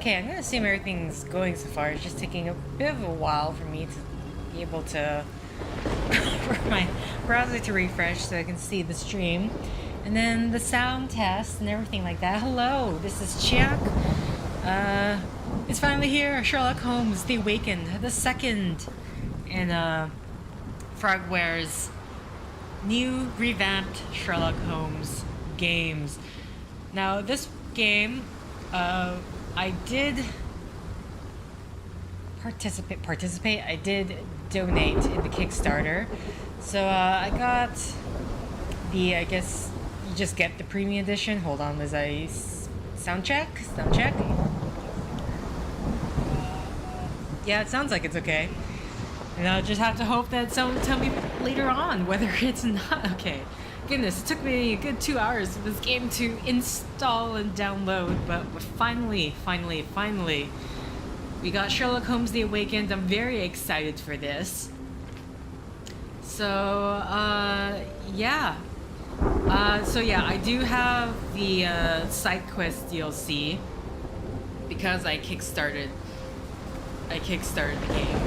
Okay, I'm gonna assume everything's going so far. It's just taking a bit of a while for me to be able to for my browser to refresh so I can see the stream. And then the sound test and everything like that. Hello, this is Chiak. It's finally here, Sherlock Holmes The Awakened, the second in Frogwares' new revamped Sherlock Holmes games. Now this game, I did participate. I did donate in the Kickstarter, so I got the. I guess you just get the premium edition. Hold on, as I sound check. Yeah, it sounds like it's okay. And I'll just have to hope that someone will tell me later on whether it's not okay. Goodness, it took me a good 2 hours for this game to install and download, but finally, we got Sherlock Holmes The Awakened. I'm very excited for this. So, yeah. I do have the side quest DLC because I kickstarted the game.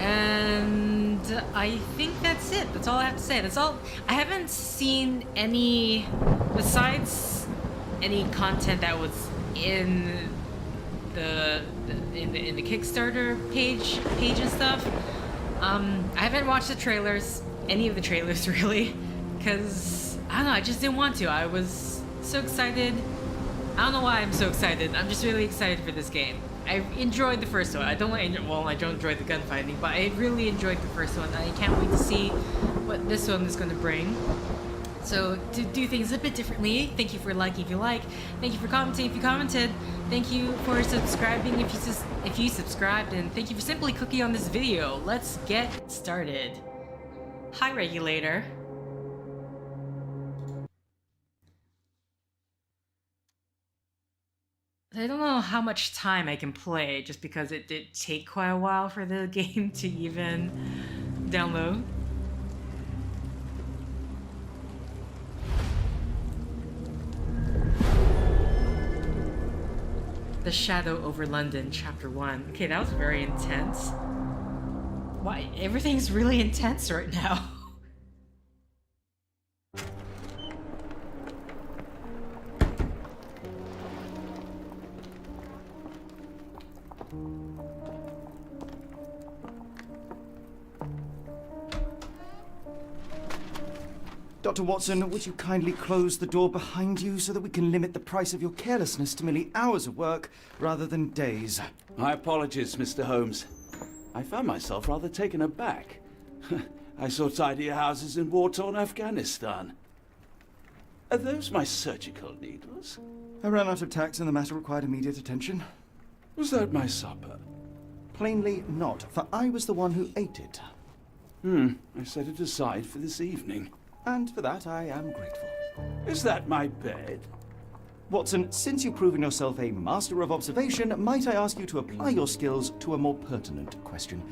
And I think that's it. That's all I have to say. That's all. I haven't seen any, besides any content that was in the Kickstarter page and stuff. I haven't watched the trailers, any of the trailers really, because I don't know. I just didn't want to. I was so excited. I don't know why I'm so excited. I'm just really excited for this game. I enjoyed the first one. I don't enjoy the gunfighting, but I really enjoyed the first one. I can't wait to see what this one is going to bring. So, to do things a bit differently, thank you for liking if you like. Thank you for commenting if you commented. Thank you for subscribing if you subscribed, and thank you for simply clicking on this video. Let's get started. Hi, Regulator. I don't know how much time I can play, just because it did take quite a while for the game to even download. The Shadow over London, Chapter 1. Okay, that was very intense. Why? Everything's really intense right now. Dr. Watson, would you kindly close the door behind you so that we can limit the price of your carelessness to merely hours of work rather than days? My apologies, Mr. Holmes. I found myself rather taken aback. I saw tidier houses in war-torn Afghanistan. Are those my surgical needles? I ran out of tacks and the matter required immediate attention. Was that my supper? Plainly not, for I was the one who ate it. I set it aside for this evening. And for that I am grateful. Is that my bed? Watson, since you've proven yourself a master of observation, might I ask you to apply your skills to a more pertinent question?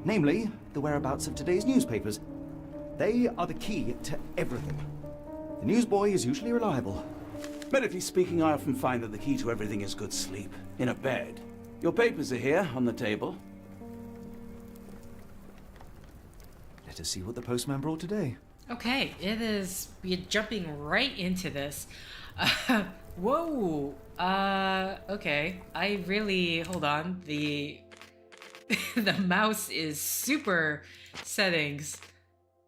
Namely, the whereabouts of today's newspapers. They are the key to everything. The newsboy is usually reliable. Medically speaking, I often find that the key to everything is good sleep. In a bed. Your papers are here, on the table. Let us see what the postman brought today. Okay, it is. We're jumping right into this. Whoa. Okay. I really. Hold on. The mouse is super settings.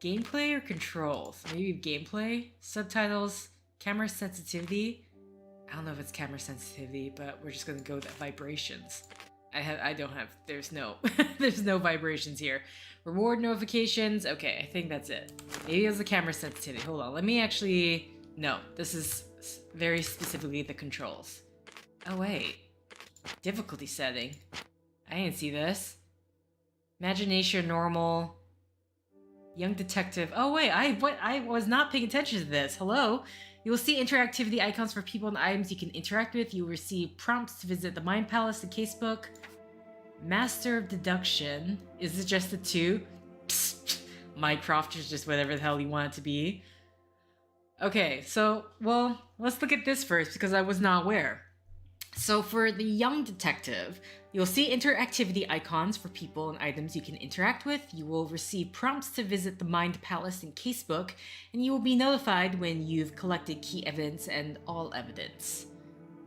Gameplay or controls? Maybe gameplay? Subtitles? Camera sensitivity? I don't know if it's camera sensitivity, but we're just gonna go with vibrations. I don't have. There's no. There's no vibrations here. Reward notifications. Okay, I think that's it. Maybe it was the camera sensitivity. Hold on. Let me actually. No, this is very specifically the controls. Oh wait. Difficulty setting. I didn't see this. Imagination normal. Young detective. Oh wait, I was not paying attention to this. Hello? You will see interactivity icons for people and items you can interact with. You will receive prompts to visit the Mind Palace, the casebook. Master of Deduction. Is it just the two? Psst. Mycroft is just whatever the hell you want it to be. Okay, so, well, let's look at this first because I was not aware. So for the young detective, you'll see interactivity icons for people and items you can interact with. You will receive prompts to visit the Mind Palace and Casebook, and you will be notified when you've collected key evidence and all evidence.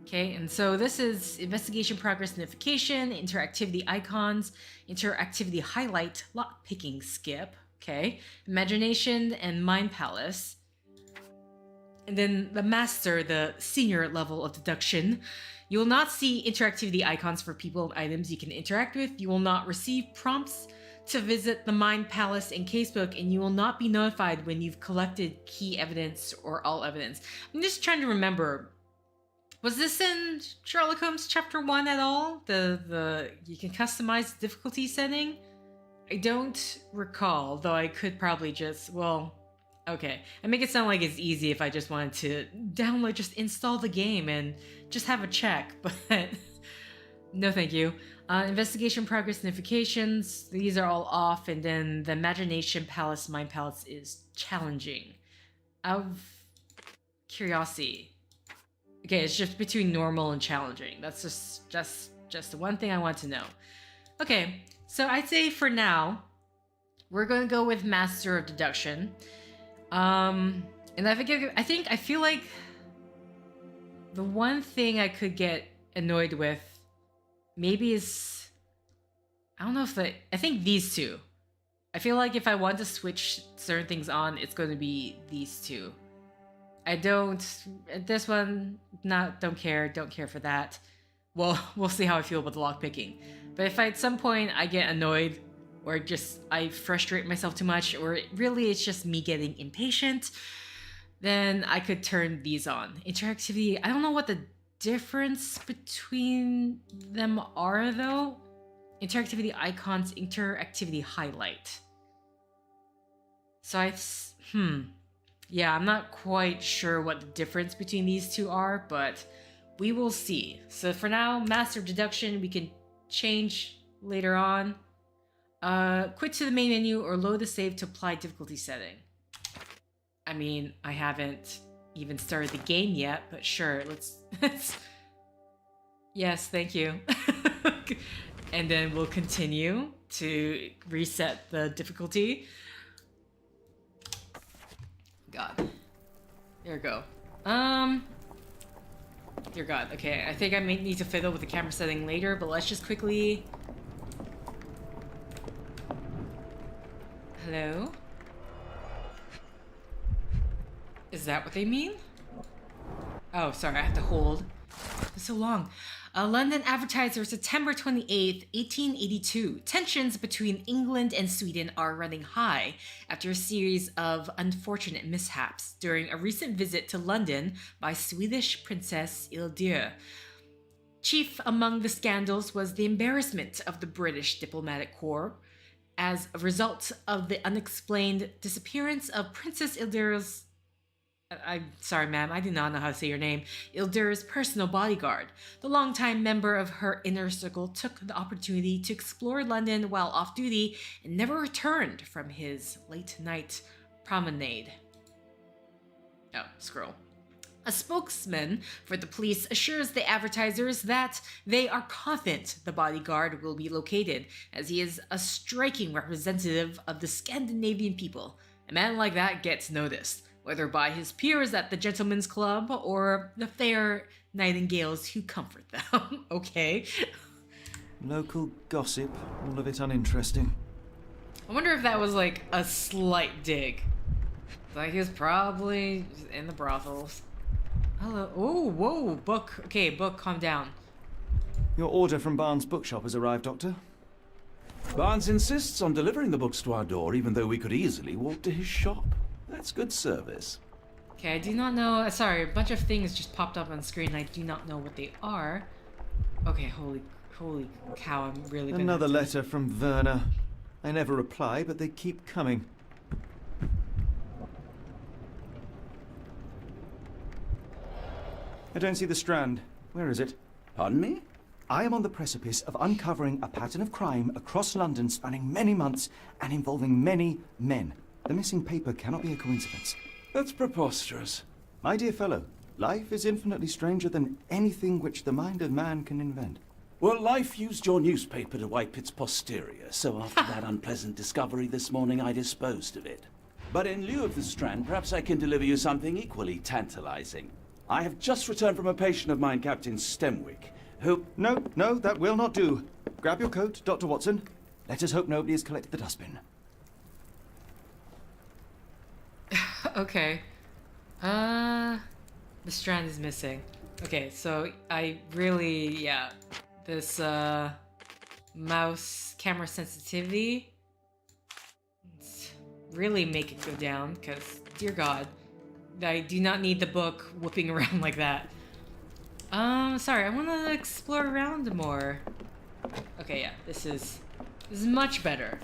Okay, and so this is investigation progress notification, interactivity icons, interactivity highlight, lockpicking skip, okay, imagination and Mind Palace. And then the master, the senior level of deduction. You will not see interactivity icons for people and items you can interact with. You will not receive prompts to visit the Mind Palace and Casebook, and you will not be notified when you've collected key evidence or all evidence. I'm just trying to remember. Was this in Sherlock Holmes Chapter 1 at all? The you can customize the difficulty setting? I don't recall, though I could probably just, well, okay. I make it sound like it's easy if I just wanted to download, just install the game and just have a check, but no thank you. Investigation progress notifications, these are all off, and then the Imagination Palace, Mind Palace is challenging. Out of curiosity. Okay, it's just between normal and challenging. That's just the one thing I want to know. Okay, so I'd say for now, we're going to go with Master of Deduction. And I feel like the one thing I could get annoyed with maybe is, I don't know if I think these two. I feel like if I want to switch certain things on, it's going to be these two. This one, don't care for that. Well, we'll see how I feel about the lockpicking. But if at some point I get annoyed, or just I frustrate myself too much, or it's just me getting impatient, then I could turn these on. Interactivity, I don't know what the difference between them are though. Interactivity icons, interactivity highlight. So yeah, I'm not quite sure what the difference between these two are, but we will see. So for now, Master of Deduction, we can change later on. Quit to the main menu or load the save to apply difficulty setting. I mean, I haven't even started the game yet, but sure, let's yes, thank you. And then we'll continue to reset the difficulty. God. There we go. Dear God. Okay, I think I may need to fiddle with the camera setting later, but let's just quickly... Hello? Is that what they mean? Oh, sorry, I have to hold. It's so long. London Advertiser, September 28th, 1882. Tensions between England and Sweden are running high after a series of unfortunate mishaps during a recent visit to London by Swedish Princess Ildir. Chief among the scandals was the embarrassment of the British diplomatic corps as a result of the unexplained disappearance of Princess Ildir's I'm sorry, ma'am, I do not know how to say your name. Ildir's personal bodyguard. The longtime member of her inner circle took the opportunity to explore London while off duty and never returned from his late-night promenade. Oh, scroll. A spokesman for the police assures the advertisers that they are confident the bodyguard will be located, as he is a striking representative of the Scandinavian people. A man like that gets noticed, whether by his peers at the Gentlemen's Club or the fair nightingales who comfort them. Okay. Local gossip, all of it uninteresting. I wonder if that was like a slight dig. Like he was probably in the brothels. Hello. Oh, whoa, book. Okay, book, calm down. Your order from Barnes' bookshop has arrived, Doctor. Barnes insists on delivering the books to our door, even though we could easily walk to his shop. That's good service. Okay, I do not know. Sorry, a bunch of things just popped up on screen. I do not know what they are. Okay, holy cow! I'm really gonna Another letter from Werner. I never reply, but they keep coming. I don't see the strand. Where is it? Pardon me? I am on the precipice of uncovering a pattern of crime across London spanning many months and involving many men. The missing paper cannot be a coincidence. That's preposterous. My dear fellow, Life is infinitely stranger than anything which the mind of man can invent. Well, life used your newspaper to wipe its posterior, so after that unpleasant discovery this morning, I disposed of it. But in lieu of the Strand, perhaps I can deliver you something equally tantalizing. I have just returned from a patient of mine, Captain Stemwick, who... No, that will not do. Grab your coat, Dr. Watson. Let us hope nobody has collected the dustbin. Okay. The Strand is missing. Okay, so I really, yeah, this mouse camera sensitivity, let's really make it go down, because dear God, I do not need the book whooping around like that. Sorry, I want to explore around more. Okay, yeah, this is much better.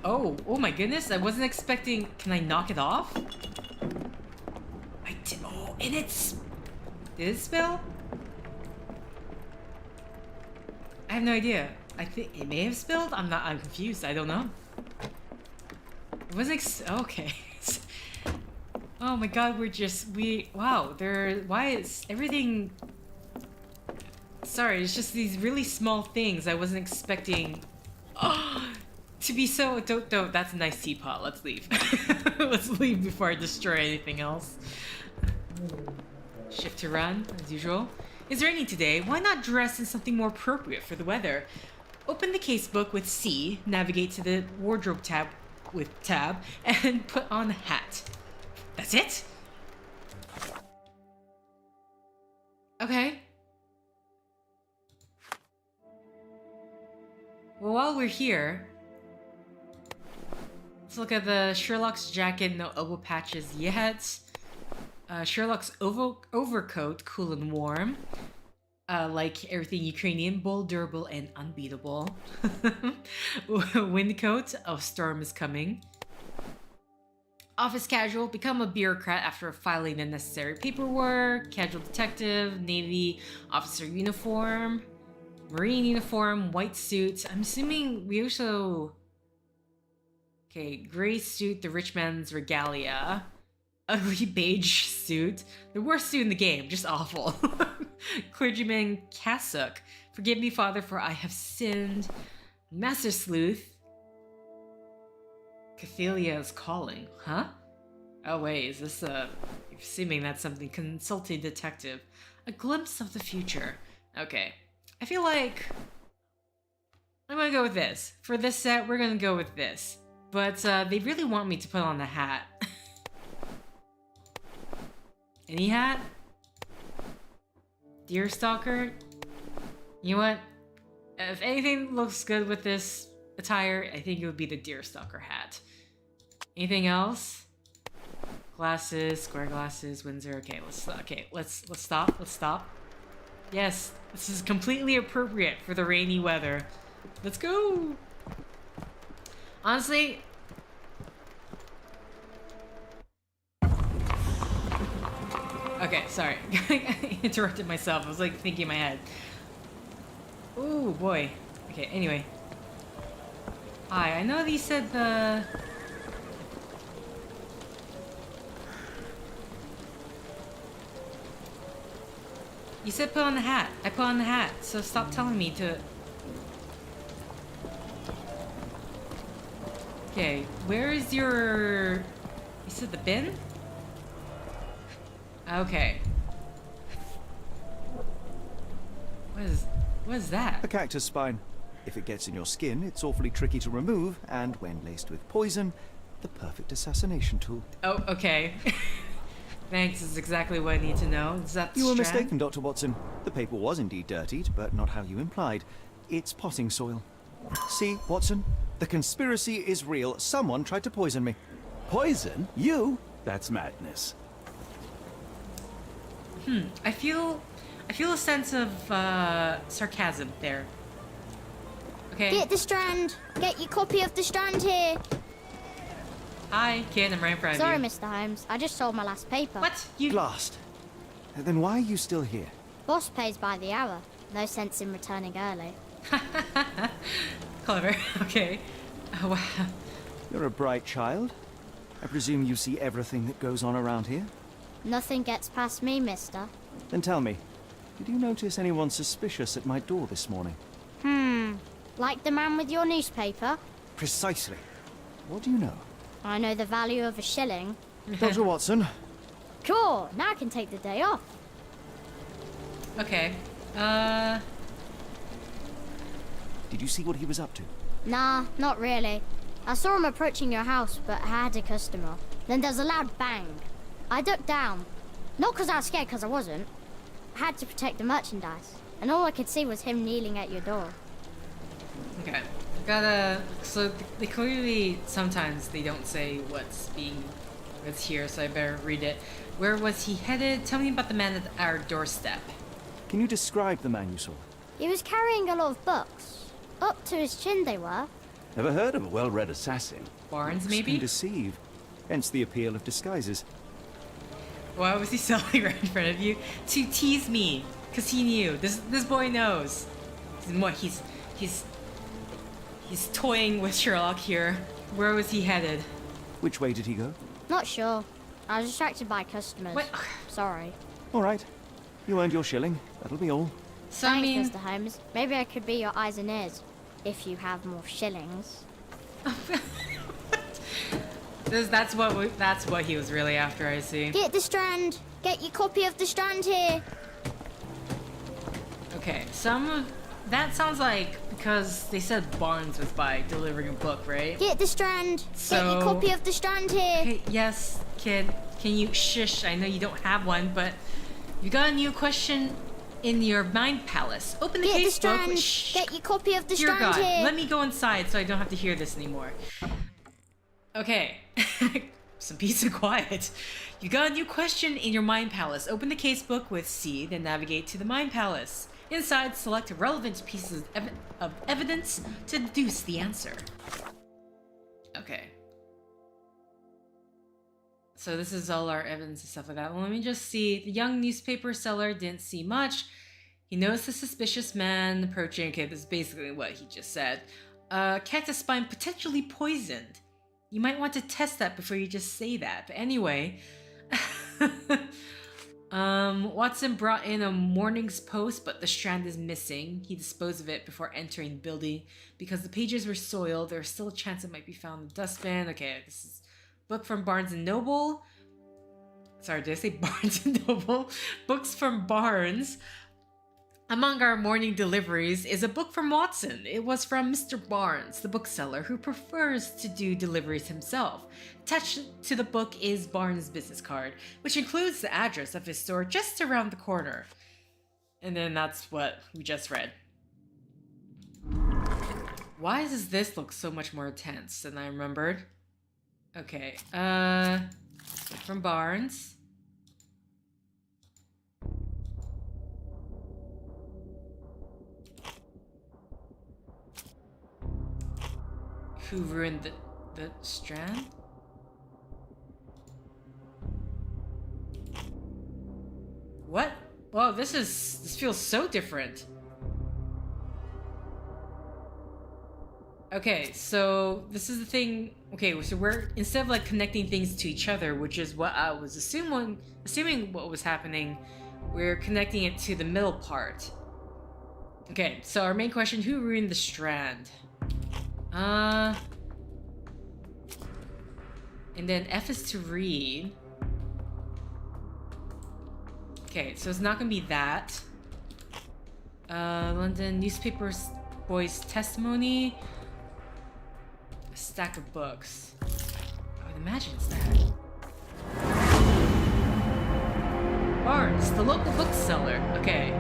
Oh my goodness, I wasn't expecting. Can I knock it off? I did. Oh, and it's. Did it spill? I have no idea. I think it may have spilled. I'm confused. I don't know. It wasn't okay. Oh my God, wow, why is everything. Sorry, it's just these really small things I wasn't expecting. To be so. Don't. That's a nice teapot. Let's leave. Let's leave before I destroy anything else. Shift to run, as usual. It's raining today. Why not dress in something more appropriate for the weather? Open the casebook with C, navigate to the wardrobe tab with tab, and put on a hat. That's it? Okay. Well, while we're here, let's look at the Sherlock's jacket, no elbow patches yet. Sherlock's overcoat, cool and warm. Like everything Ukrainian, bold, durable, and unbeatable. Windcoat, a storm is coming. Office casual, become a bureaucrat after filing the necessary paperwork. Casual detective, Navy officer uniform. Marine uniform, white suit. I'm assuming we also... Okay, gray suit, the rich man's regalia. Ugly beige suit. The worst suit in the game, just awful. Clergyman cassock. Forgive me, Father, for I have sinned. Master sleuth. Cathalia is calling, huh? Oh wait, is this assuming that's something. Consulting detective. A glimpse of the future. Okay. I feel like I'm gonna go with this. For this set, we're gonna go with this. But they really want me to put on the hat. Any hat? Deerstalker? You know what? If anything looks good with this attire, I think it would be the Deerstalker hat. Anything else? Glasses, square glasses, Windsor. Okay, let's stop. Let's stop. Yes, this is completely appropriate for the rainy weather. Let's go. Honestly, okay, sorry. I interrupted myself. I was like thinking in my head. Ooh, boy. Okay, anyway. Hi, I know that you said the... You said put on the hat. I put on the hat, so stop telling me to... Okay, where is your... You said the bin? Okay. What is that? A cactus spine. If it gets in your skin, it's awfully tricky to remove, and when laced with poison, the perfect assassination tool. Oh, okay. Thanks, is exactly what I need to know. Is that the You were strand? mistaken, Dr. Watson. The paper was indeed dirtied, but not how you implied. It's potting soil. See, Watson? The conspiracy is real. Someone tried to poison me. Poison? You? That's madness. I feel a sense of sarcasm there. Okay. Get the Strand! Get your copy of the Strand here! Hi, kid, I'm right in front Sorry, of you. Mr. Holmes. I just sold my last paper. What? You... Blast. Then why are you still here? Boss pays by the hour. No sense in returning early. Clever. Okay. Oh, wow. You're a bright child. I presume you see everything that goes on around here? Nothing gets past me, mister. Then tell me, did you notice anyone suspicious at my door this morning? Like the man with your newspaper? Precisely. What do you know? I know the value of a shilling. Dr. Watson, Cool, now I can take the day off. Okay. did you see what he was up to? Nah, not really. I saw him approaching your house, but I had a customer. Then there's a loud bang. I ducked down. Not because I was scared, because I wasn't. I had to protect the merchandise. And all I could see was him kneeling at your door. Okay. So they clearly, sometimes they don't say what's here, so I better read it. Where was he headed? Tell me about the man at our doorstep. Can you describe the man you saw? He was carrying a lot of books. Up to his chin they were. Ever heard of a well-read assassin? Barnes, Can maybe? deceive. Hence the appeal of disguises. Why was he selling right in front of you? To tease me. Because he knew. This boy knows. He's toying with Sherlock here. Where was he headed? Which way did he go? Not sure. I was distracted by customers. What? Sorry. All right. You earned your shilling. That'll be all. So Thanks, I mean, Mr. Holmes. Maybe I could be your eyes and ears. If you have more shillings. that's what he was really after, I see. Get the Strand! Get your copy of the Strand here! Okay, that sounds like because they said Barnes was by delivering a book, right? Get the Strand! Get your So- copy of the Strand here! Okay, yes, kid. Can you shush? I know you don't have one, but you got a new question in your mind palace. Open the Get the case book. Strand! Shh. Get your copy of the Dear Strand God, here! let me go inside so I don't have to hear this anymore. Okay. Some peace and quiet. You got a new question in your mind palace. Open the case book with C, then navigate to the mind palace. Inside, select relevant pieces of evidence to deduce the answer. Okay. So this is all our evidence and stuff like that. Well, let me just see. The young newspaper seller didn't see much. He noticed a suspicious man approaching. Okay, this is basically what he just said. Cactus spine potentially poisoned. You might want to test that before you just say that. But anyway, Watson brought in a morning's post, but the strand is missing. He disposed of it before entering the building. Because the pages were soiled, there's still a chance it might be found in the dustbin. Okay, this is a book from Barnes & Noble. Sorry, did I say Barnes & Noble? Books from Barnes. Among our morning deliveries is a book from Watson. It was from Mr. Barnes, the bookseller, who prefers to do deliveries himself. Attached to the book is Barnes' business card, which includes the address of his store just around the corner. And then that's what we just read. Why does this look so much more tense than I remembered? Okay, from Barnes. Who ruined the strand? What? Whoa, this feels so different. Okay, so this is the thing. Okay, so we're instead of like connecting things to each other, which is what I was assuming what was happening, we're connecting it to the middle part. Okay, so our main question: who ruined the strand? And then F is to read. Okay, so it's not gonna be that. London newspaper boy's testimony. A stack of books. I would imagine it's that. Barnes, the local bookseller. Okay.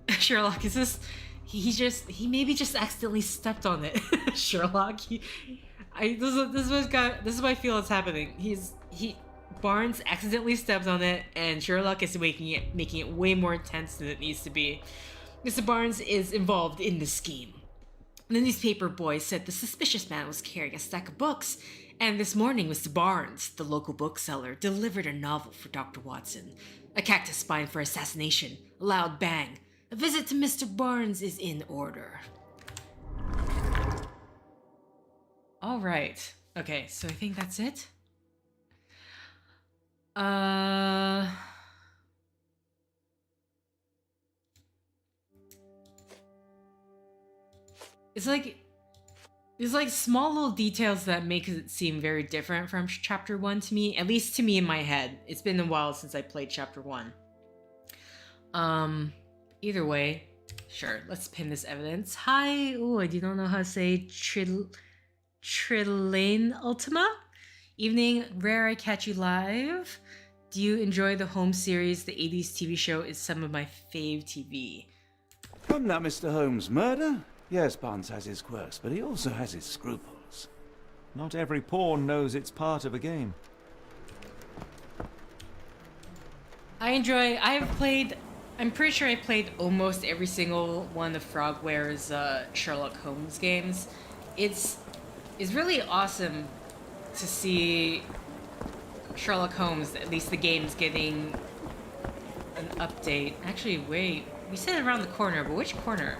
Sherlock, is this... He maybe just accidentally stepped on it. Sherlock, this is what I feel is happening. Barnes accidentally stepped on it, and Sherlock is making it way more intense than it needs to be. Mr. Barnes is involved in the scheme. The newspaper boy said the suspicious man was carrying a stack of books, and this morning Mr. Barnes, the local bookseller, delivered a novel for Dr. Watson. A cactus spine for assassination, a loud bang. A visit to Mr. Barnes is in order. All right. Okay, so I think that's it. It's like there's like small little details that make it seem very different from chapter 1 to me, at least to me in my head. It's been a while since I played chapter 1. Either way, sure, let's pin this evidence. Hi, oh, I do not know how to say Trilane Ultima. Evening, rare I catch you live. Do you enjoy the Holmes series? The 80s TV show is some of my fave TV. Come now, Mr. Holmes. Murder? Yes, Barnes has his quirks, but he also has his scruples. Not every pawn knows it's part of a game. I'm pretty sure I played almost every single one of Frogwares Sherlock Holmes games. It's really awesome to see Sherlock Holmes, at least the games, getting an update. Actually, wait, we said around the corner, but which corner?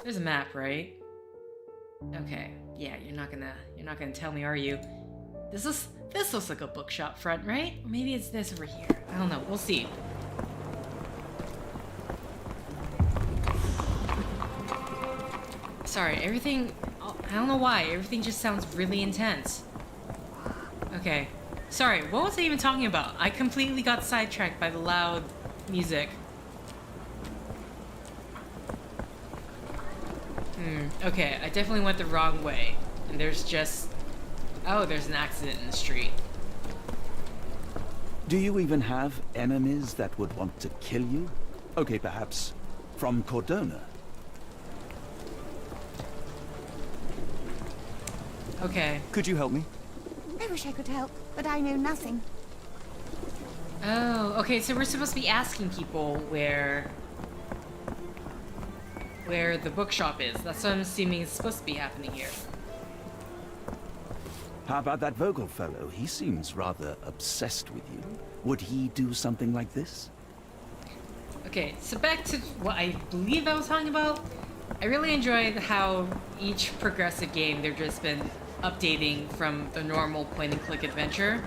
There's a map, right? Okay, yeah, you're not gonna tell me, are you? This looks like a bookshop front, right? Or maybe it's this over here. I don't know. We'll see. Sorry, everything. I don't know why. Everything just sounds really intense. Okay. Sorry, what was I even talking about? I completely got sidetracked by the loud music. Okay, I definitely went the wrong way. And there's just... Oh, there's an accident in the street. Do you even have enemies that would want to kill you? Okay, perhaps from Cordona. Okay. Could you help me? I wish I could help, but I know nothing. Oh, okay, so we're supposed to be asking people where the bookshop is. That's what I'm assuming is supposed to be happening here. How about that Vogel fellow? He seems rather obsessed with you. Would he do something like this? Okay, so back to what I believe I was talking about. I really enjoyed how each progressive game they've just been updating from the normal point-and-click adventure.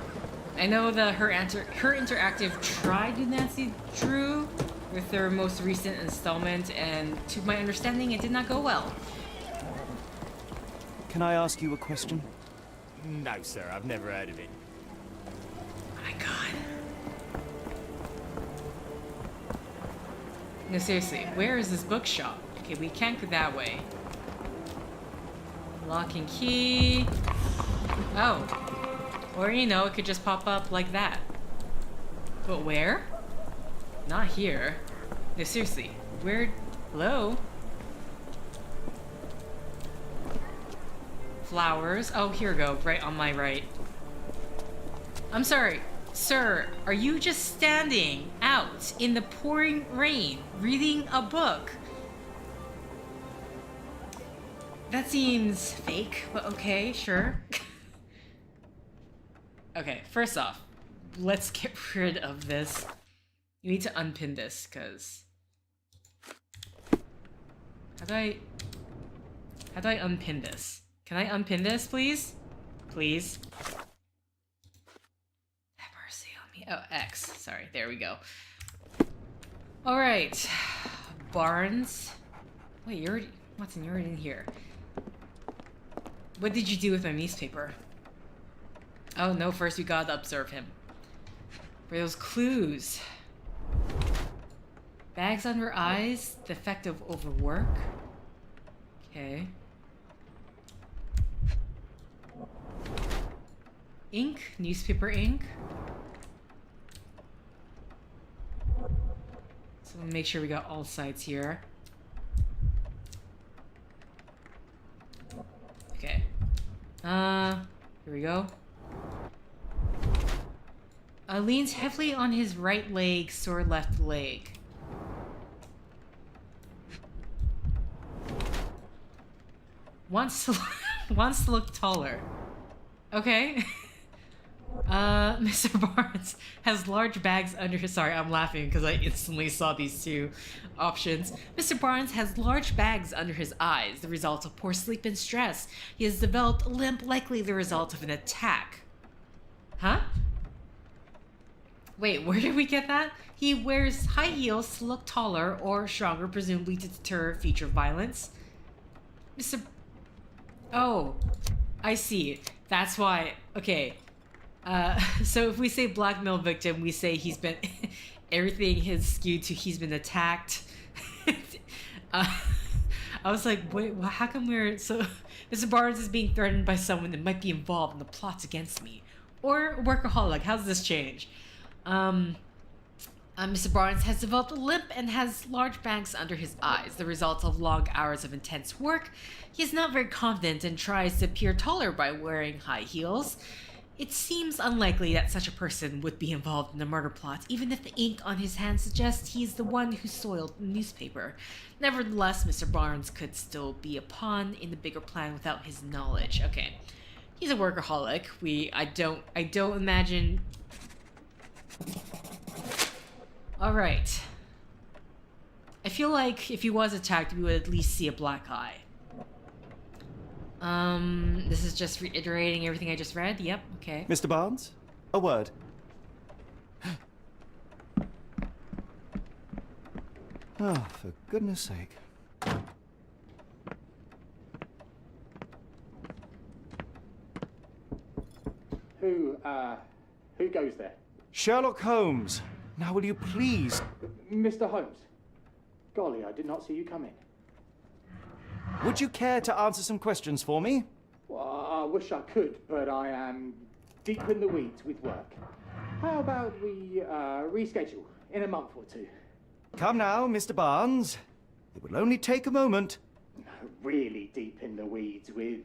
I know the Her Interactive tried to Nancy Drew with their most recent installment, and to my understanding, it did not go well. Can I ask you a question? No, sir, I've never heard of it. My God. No, seriously, where is this bookshop? Okay, we can't go that way. Lock and key. Oh. Or, you know, it could just pop up like that. But where? Not here. No, seriously. Where? Hello? Flowers. Oh, here we go. Right on my right. I'm sorry. Sir, are you just standing out in the pouring rain reading a book? That seems fake, but okay, sure. Okay, first off, let's get rid of this. You need to unpin this, because... How do I unpin this? Can I unpin this, please? Please? Have mercy on me. Oh, X. Sorry, there we go. Alright. Barnes. Wait, you're already... Watson, you're already in here. What did you do with my newspaper? Oh no, first we gotta observe him. For those clues. Bags under eyes, the effect of overwork. Okay. Ink, newspaper ink. So we'll make sure we got all sides here. Okay. Here we go. Leans heavily on his right leg, sore left leg. Wants to look taller. Okay. Mr. Barnes has large bags under his... Sorry, I'm laughing because I instantly saw these two options. Mr. Barnes has large bags under his eyes, the result of poor sleep and stress. He has developed a limp, likely the result of an attack. Huh? Wait, where did we get that? He wears high heels to look taller or stronger, presumably to deter future violence. Mr. Oh, I see. That's why. Okay. So if we say blackmail victim, we say he's been... everything is skewed to he's been attacked. I was like, wait, how come we're... So Mr. Barnes is being threatened by someone that might be involved in the plots against me. Or workaholic. How does this change? Mr. Barnes has developed a limp and has large bags under his eyes, the result of long hours of intense work. He is not very confident and tries to appear taller by wearing high heels. It seems unlikely that such a person would be involved in a murder plot, even if the ink on his hands suggests he is the one who soiled the newspaper. Nevertheless, Mr. Barnes could still be a pawn in the bigger plan without his knowledge. Okay. He's a workaholic. I don't imagine... Alright. I feel like if he was attacked, we would at least see a black eye. This is just reiterating everything I just read. Yep, okay. Mr. Barnes, a word. Oh, for goodness sake. Who goes there? Sherlock Holmes. Now will you please... Mr. Holmes. Golly, I did not see you come in. Would you care to answer some questions for me? Well, I wish I could, but I am deep in the weeds with work. How about we reschedule in a month or two? Come now, Mr. Barnes. It will only take a moment. Really deep in the weeds with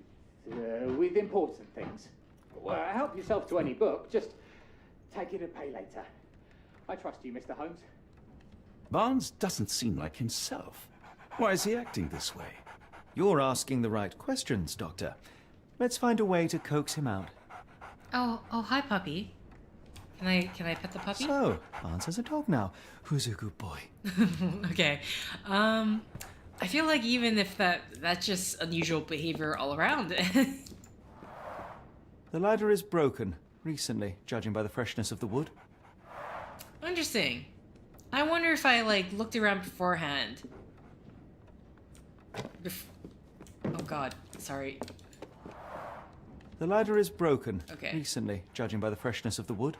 important things. Well, help yourself to any book. Just take it and pay later. I trust you, Mr. Holmes. Barnes doesn't seem like himself. Why is he acting this way? You're asking the right questions, Doctor. Let's find a way to coax him out. Oh, hi, puppy. Can I pet the puppy? So, Barnes has a dog now. Who's a good boy? Okay. I feel like even if that's just unusual behavior all around. The ladder is broken, recently, judging by the freshness of the wood. Interesting. I wonder if I, looked around beforehand. Oh god, sorry. The ladder is broken, Okay. recently, judging by the freshness of the wood.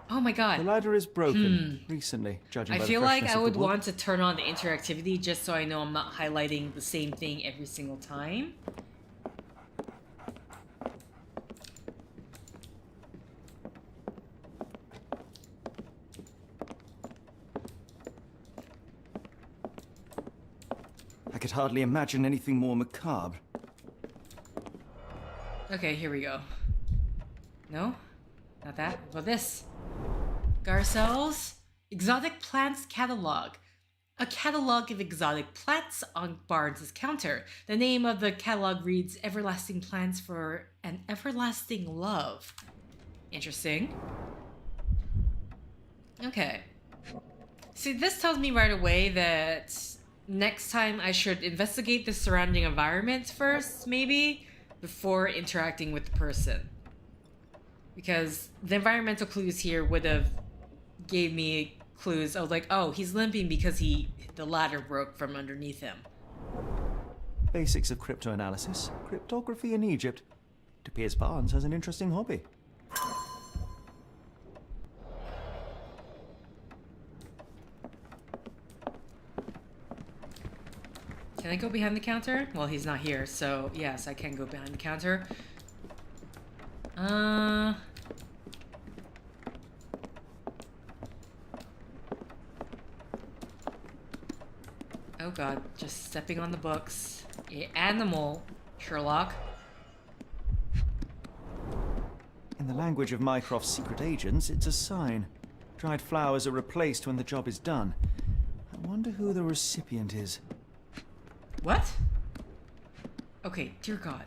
Oh my god. The ladder is broken, recently, judging by the I freshness of the wood. feel like I would want to turn on the interactivity just so I know I'm not highlighting the same thing every single time. I could hardly imagine anything more macabre. Okay, here we go. No? Not that. Well, this. Garcelle's Exotic Plants Catalog. A catalog of exotic plants on Barnes' counter. The name of the catalog reads Everlasting Plants for an Everlasting Love. Interesting. Okay. See, this tells me right away that next time I should investigate the surrounding environment first, maybe, before interacting with the person. Because the environmental clues here would have gave me clues. I was like, oh, he's limping because the ladder broke from underneath him. Basics of cryptoanalysis, cryptography in Egypt. It appears Barnes has an interesting hobby. Can I go behind the counter? Well, he's not here, so yes, I can go behind the counter. Oh god, just stepping on the books. Animal, Sherlock. In the language of Mycroft's secret agents, it's a sign. Dried flowers are replaced when the job is done. I wonder who the recipient is. What? Okay, dear god.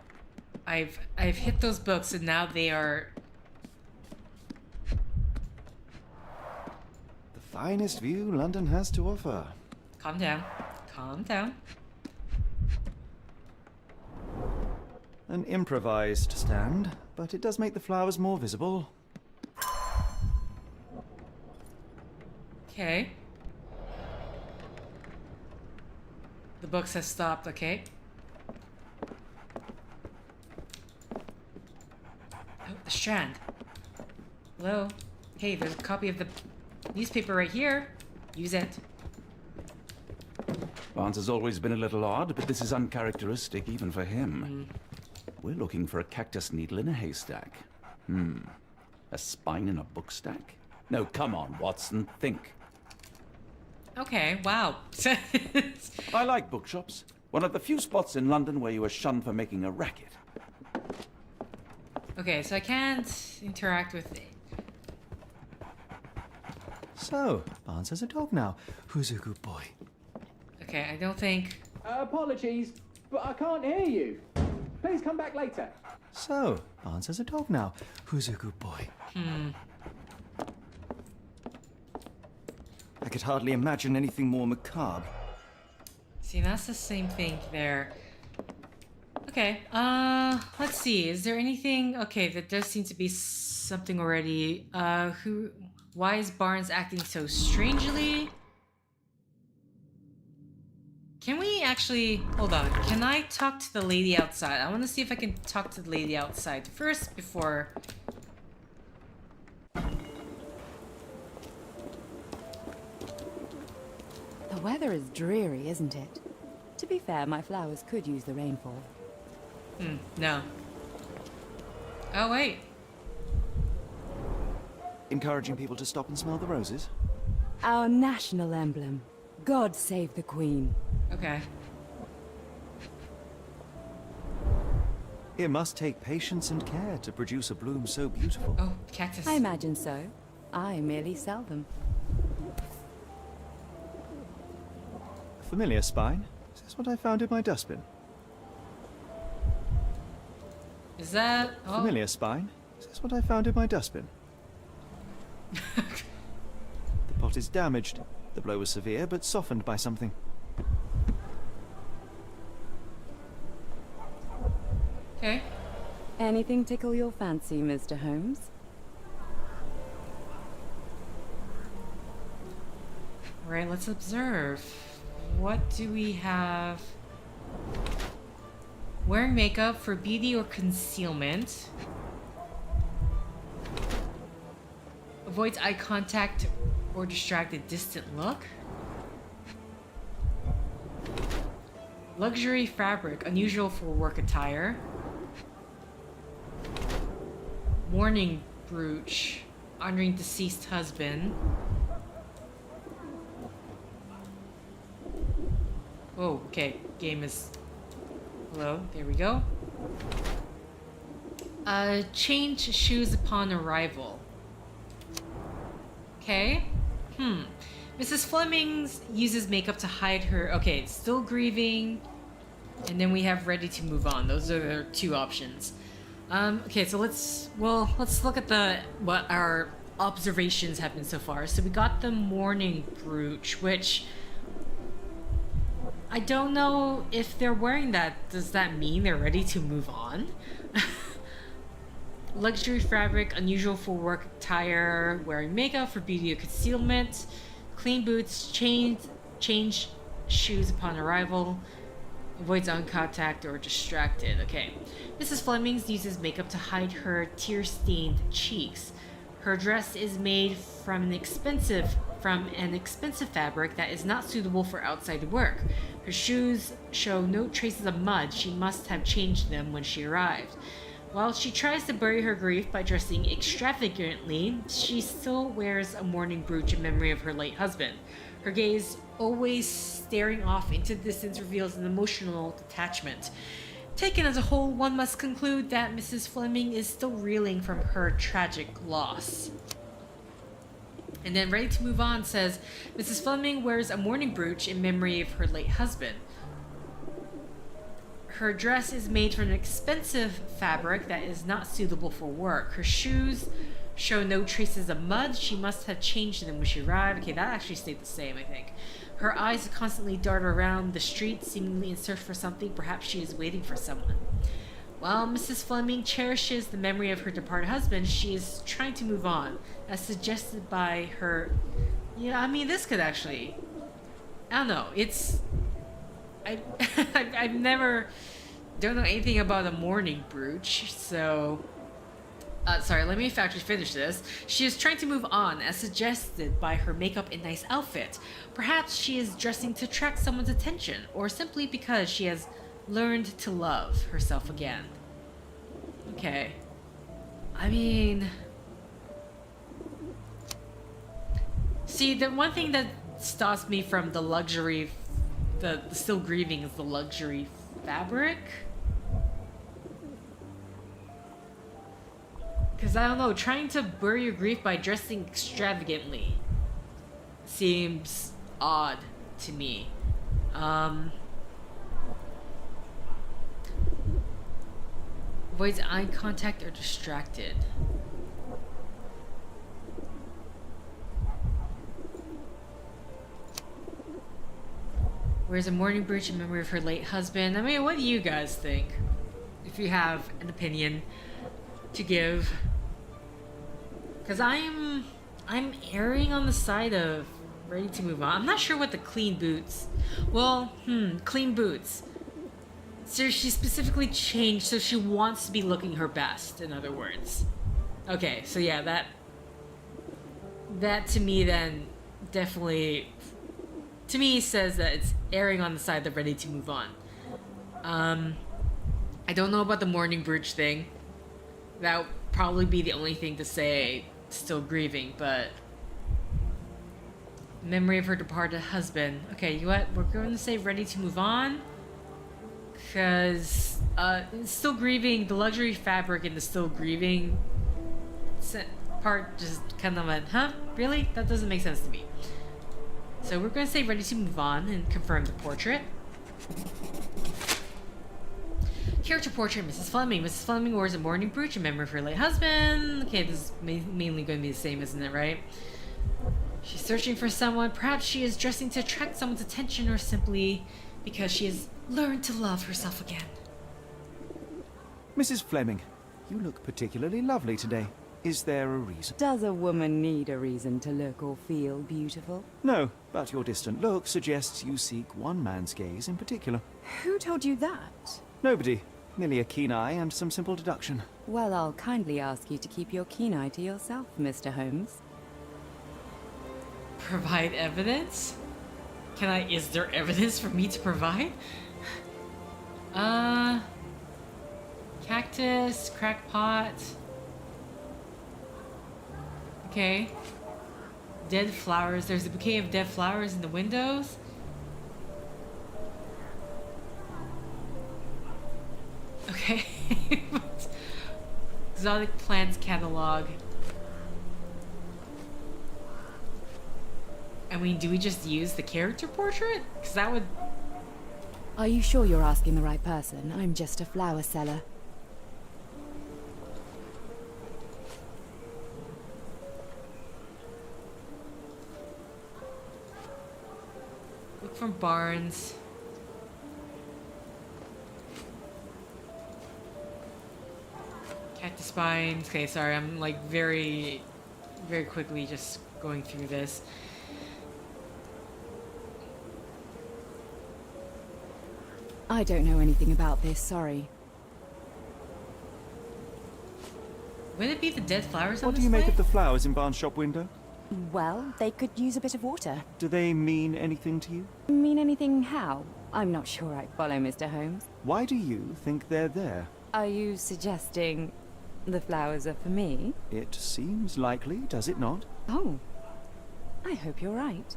I've hit those books and now they are... The finest view London has to offer. Calm down. Calm down. An improvised stand, but it does make the flowers more visible. Okay. The books have stopped, okay. Oh, the Strand. Hello? Hey, there's a copy of the newspaper right here. Use it. Barnes has always been a little odd, but this is uncharacteristic even for him. We're looking for a cactus needle in a haystack. A spine in a book stack? No, come on, Watson, think. Okay, wow. I like bookshops. One of the few spots in London where you are shunned for making a racket. Okay, so I can't interact with it. So, Barnes has a dog now. Who's a good boy? Okay, I don't think... Apologies, but I can't hear you. Please come back later. So, Barnes has a dog now. Who's a good boy? I could hardly imagine anything more macabre. See, that's the same thing there. Okay, let's see. Is there anything... Okay, there does seem to be something already. Why is Barnes acting so strangely? Can we actually... Hold on. Can I talk to the lady outside? I want to see if I can talk to the lady outside first before... The weather is dreary, isn't it? To be fair, my flowers could use the rainfall. No. Oh, wait. Encouraging people to stop and smell the roses? Our national emblem. God save the Queen. Okay. It must take patience and care to produce a bloom so beautiful. Oh, cactus. I imagine so. I merely sell them. A familiar spine? Is this what I found in my dustbin? Is that... Oh. Familiar spine? Is this what I found in my dustbin? The pot is damaged. The blow was severe, but softened by something. Okay. Anything tickle your fancy, Mr. Holmes? Alright, let's observe. What do we have? Wearing makeup for beauty or concealment. Avoids eye contact or distracted distant look. Luxury fabric, unusual for work attire. Mourning brooch, honoring deceased husband. Oh, okay. Game is... Hello, there we go. Change shoes upon arrival. Okay. Mrs. Fleming uses makeup to hide her... Okay, still grieving. And then we have ready to move on. Those are the two options. Okay, so let's look at what our observations have been so far. So we got the mourning brooch, which... I don't know if they're wearing that. Does that mean they're ready to move on? Luxury fabric, unusual for work attire, wearing makeup for beauty or concealment, clean boots, change shoes upon arrival, avoids eye contact or distracted. Okay. Mrs. Fleming uses makeup to hide her tear-stained cheeks. Her dress is made from an expensive fabric that is not suitable for outside work. Her shoes show no traces of mud. She must have changed them when she arrived. While she tries to bury her grief by dressing extravagantly, she still wears a mourning brooch in memory of her late husband. Her gaze, always staring off into the distance, reveals an emotional detachment. Taken as a whole, one must conclude that Mrs. Fleming is still reeling from her tragic loss. And then ready to move on says, Mrs. Fleming wears a mourning brooch in memory of her late husband. Her dress is made from an expensive fabric that is not suitable for work. Her shoes show no traces of mud. She must have changed them when she arrived. Okay, that actually stayed the same, I think. Her eyes constantly dart around the street, seemingly in search for something. Perhaps she is waiting for someone. While Mrs. Fleming cherishes the memory of her departed husband, she is trying to move on, as suggested by her... Yeah, I mean, this could actually... I don't know, it's... I've never... Don't know anything about a mourning brooch, so... sorry, let me actually finish this. She is trying to move on, as suggested by her makeup and nice outfit. Perhaps she is dressing to attract someone's attention, or simply because she has learned to love herself again. Okay. I mean... See, the one thing that stops me from the luxury... The still grieving is the luxury fabric. Because, I don't know, trying to bury your grief by dressing extravagantly seems odd to me. Avoids eye contact or distracted. Wears a mourning brooch in memory of her late husband. I mean, what do you guys think? If you have an opinion to give. Because I'm erring on the side of ready to move on. I'm not sure what the clean boots... Well, clean boots. So she specifically changed so she wants to be looking her best, in other words. Okay, so yeah, that to me then definitely, to me says that it's erring on the side of ready to move on. I don't know about the mourning brooch thing. That would probably be the only thing to say still grieving, but memory of her departed husband. Okay, you know what? We're going to say ready to move on. Because still grieving, the luxury fabric in the still grieving part just kind of went, huh? Really? That doesn't make sense to me. So we're going to say ready to move on and confirm the portrait. Character portrait, Mrs. Fleming. Mrs. Fleming wears a mourning brooch in memory of her late husband. Okay, this is mainly going to be the same, isn't it, right? She's searching for someone. Perhaps she is dressing to attract someone's attention, or simply because she has learned to love herself again. Mrs. Fleming, you look particularly lovely today. Is there a reason? Does a woman need a reason to look or feel beautiful? No, but your distant look suggests you seek one man's gaze in particular. Who told you that? Nobody. Merely a keen eye and some simple deduction. Well, I'll kindly ask you to keep your keen eye to yourself, Mr. Holmes. Provide evidence? Is there evidence for me to provide? Cactus, crackpot. Okay. Dead flowers. There's a bouquet of dead flowers in the windows. Okay. Exotic plants catalog. I mean, do we just use the character portrait? Because that would... Are you sure you're asking the right person? I'm just a flower seller. Look from Barnes. Cactus spines. Okay, sorry, I'm like very quickly just going through this. I don't know anything about this, sorry. Would it be the dead flowers on What do display? you make of the flowers in Barnes' shop window? Well, they could use a bit of water. Do they mean anything to you? Mean anything how? I'm not sure I follow, Mr. Holmes. Why do you think they're there? Are you suggesting the flowers are for me? It seems likely, does it not? Oh, I hope you're right.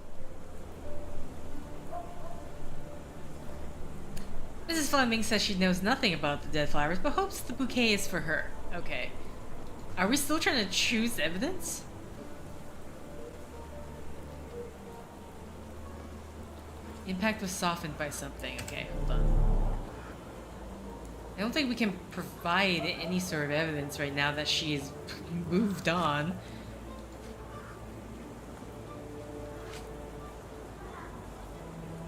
Mrs. Fleming says she knows nothing about the dead flowers, but hopes the bouquet is for her. Okay. Are we still trying to choose evidence? Impact was softened by something. Okay, hold on. I don't think we can provide any sort of evidence right now that she's moved on.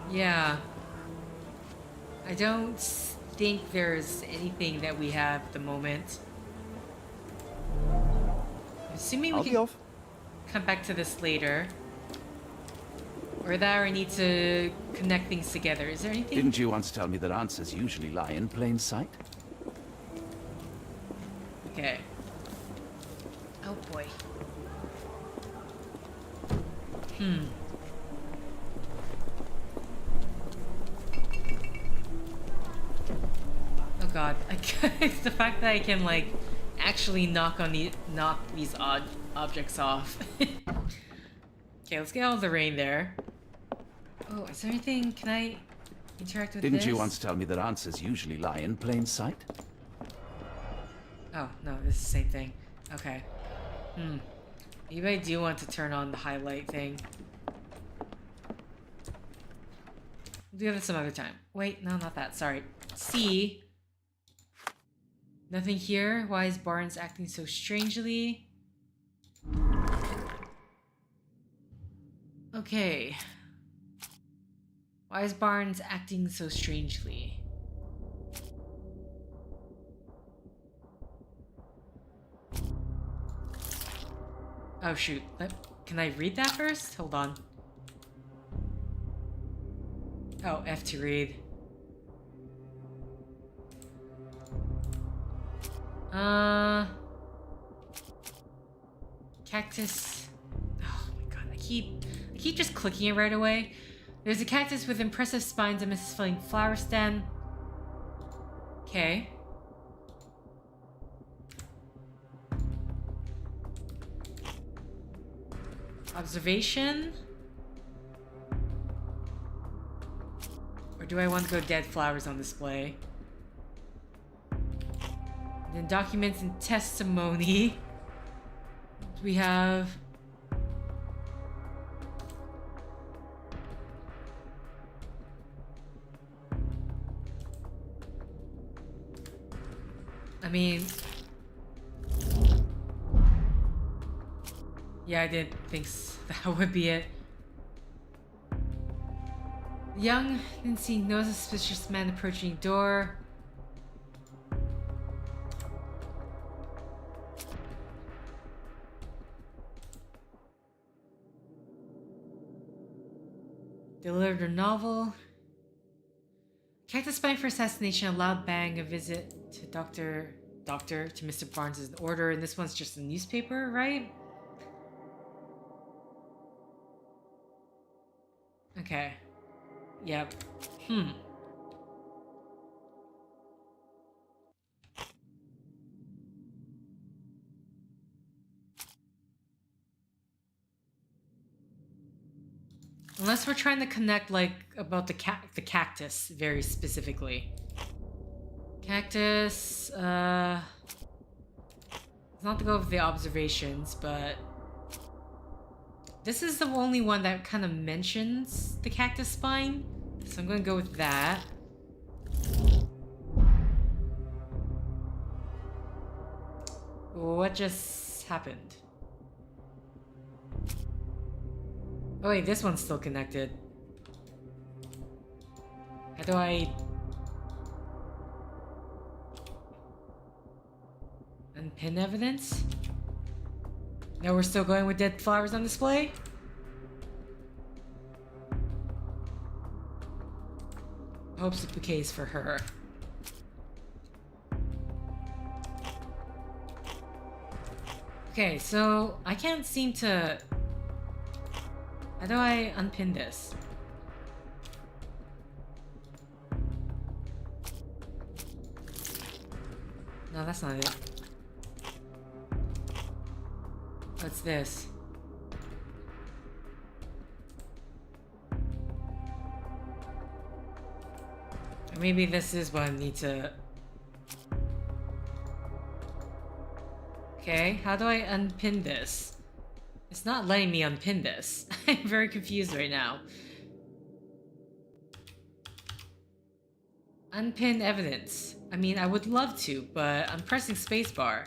Yeah. I don't think there's anything that we have at the moment. Assuming we I'll be can off. come back to this later. Or that I need to connect things together. Is there anything? Didn't you once tell me that answers usually lie in plain sight? Okay. Oh boy. Oh god. It's the fact that I can like actually knock these odd objects off. Okay, let's get all the rain there. Oh, is there anything? Can I interact with Didn't this? you once tell me that answers usually lie in plain sight? Oh, no, this is the same thing. Okay. Maybe I do want to turn on the highlight thing. We'll do that some other time. Wait, no, not that. Sorry. C. Nothing here. Why is Barnes acting so strangely? Okay. Why is Barnes acting so strangely? Oh shoot. Can I read that first? Hold on. Oh, F to read. Cactus. Oh my god, I keep just clicking it right away. There's a cactus with impressive spines and misfilling flower stem. Okay. Observation? Or do I want to go dead flowers on display? Then documents and testimony. We have... I mean... Yeah, I did think that would be it. Young didn't see no suspicious man approaching door. Delivered a novel. Cactus spine for assassination, a loud bang, a visit to Doctor to Mr. Barnes' order, and this one's just a newspaper, right? Okay. Yep. Unless we're trying to connect, like, about the cactus, very specifically. Cactus, it's not to go with the observations, but... This is the only one that kind of mentions the cactus spine, so I'm gonna go with that. What just happened? Oh wait, this one's still connected. How do I... unpin evidence? No, we're still going with dead flowers on display? Hopes it's the case for her. Okay, so I can't seem to... How do I unpin this? No, that's not it. What's this? Or maybe this is what I need to... Okay, how do I unpin this? It's not letting me unpin this. I'm very confused right now. Unpin evidence. I mean, I would love to, but I'm pressing spacebar.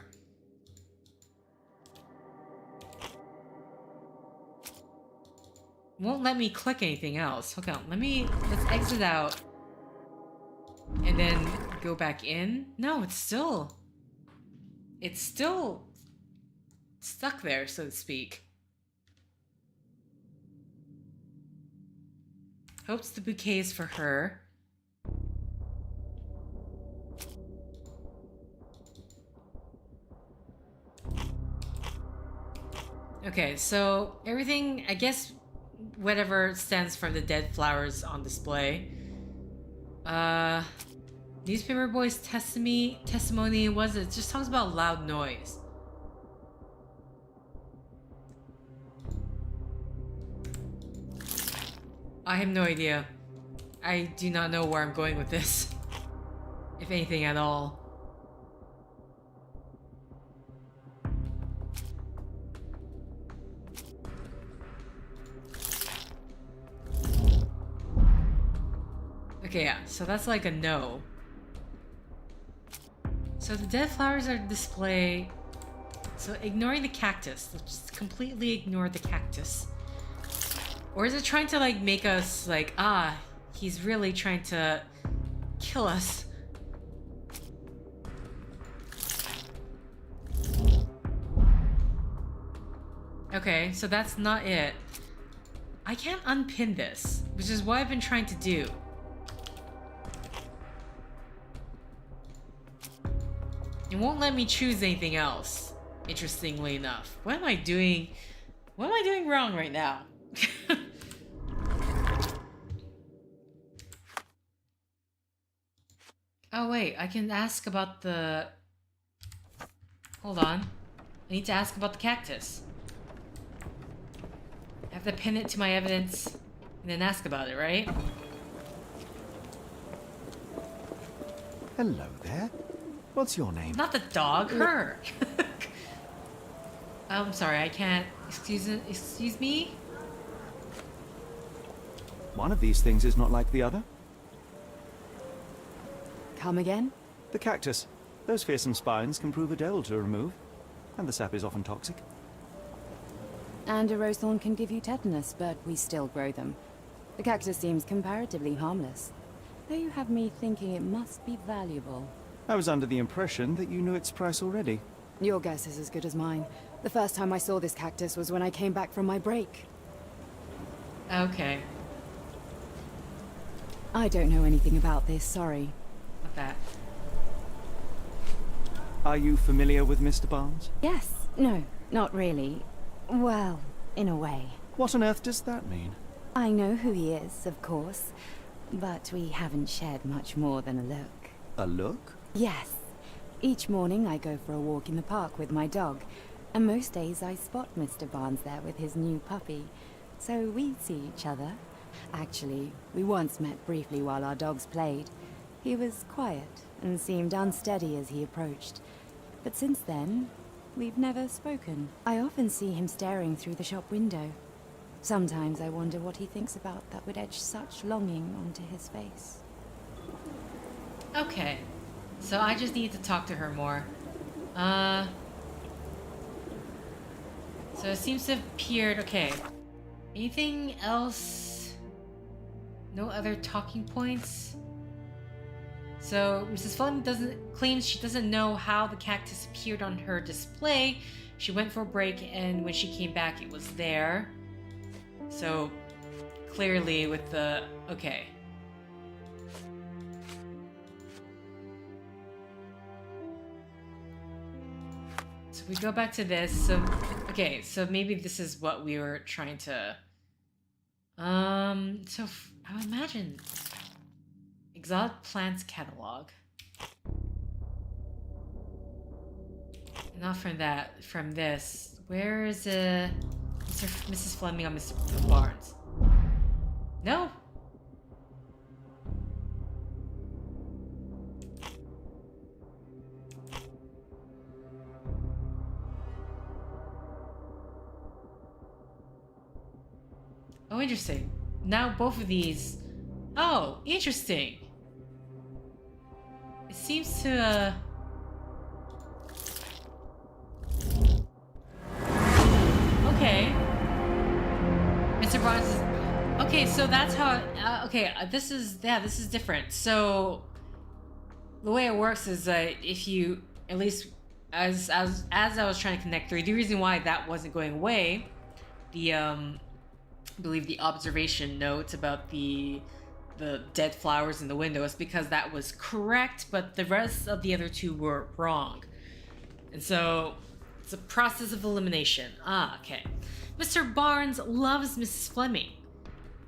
Won't let me click anything else. Hold on, let's exit out. And then go back in. No, it's still stuck there, so to speak. Hopes the bouquet is for her. Okay, so everything, I guess, whatever stands for the dead flowers on display. Newspaper boy's testimony was it just talks about loud noise. I have no idea. I do not know where I'm going with this. If anything at all. Okay, yeah, so that's like a no. So the dead flowers are display. So ignoring the cactus. Let's just completely ignore the cactus. Or is it trying to like make us like, he's really trying to kill us? Okay, so that's not it. I can't unpin this, which is what I've been trying to do. It won't let me choose anything else, interestingly enough. What am I doing? What am I doing wrong right now? Oh wait, I can ask about the... Hold on. I need to ask about the cactus. I have to pin it to my evidence and then ask about it, right? Hello there. What's your name? Not the dog, her. I'm sorry, I can't. Excuse me? One of these things is not like the other. Come again? The cactus. Those fearsome spines can prove a devil to remove, and the sap is often toxic. And a rose thorn can give you tetanus, but we still grow them. The cactus seems comparatively harmless, though you have me thinking it must be valuable. I was under the impression that you knew its price already. Your guess is as good as mine. The first time I saw this cactus was when I came back from my break. Okay. I don't know anything about this, sorry. Not that. Are you familiar with Mr. Barnes? Yes. No, not really. Well, in a way. What on earth does that mean? I know who he is, of course, but we haven't shared much more than a look. A look? Yes. Each morning I go for a walk in the park with my dog, and most days I spot Mr. Barnes there with his new puppy, so we see each other. Actually, we once met briefly while our dogs played. He was quiet and seemed unsteady as he approached, but since then, we've never spoken. I often see him staring through the shop window. Sometimes I wonder what he thinks about that would etch such longing onto his face. Okay. So I just need to talk to her more. So it seems to have appeared. Okay. Anything else? No other talking points? So Mrs. Fleming claims she doesn't know how the cactus appeared on her display. She went for a break, and when she came back, it was there. So clearly with the... Okay. So we go back to this. So, okay, so maybe this is what we were trying to... So I would imagine... Exotic plants catalog. Not from that, from this. Where is Mrs. Fleming on Mr. Barnes? No. Oh, interesting. Now both of these. Oh, interesting. It seems to, okay. Mr. Barnes is... Okay, so that's how... this is different. So, the way it works is that if you, at least, as I was trying to connect three, the reason why that wasn't going away, I believe the observation note about the dead flowers in the window is because that was correct, but the rest of the other two were wrong. And so, it's a process of elimination. Okay. Mr. Barnes loves Mrs. Fleming.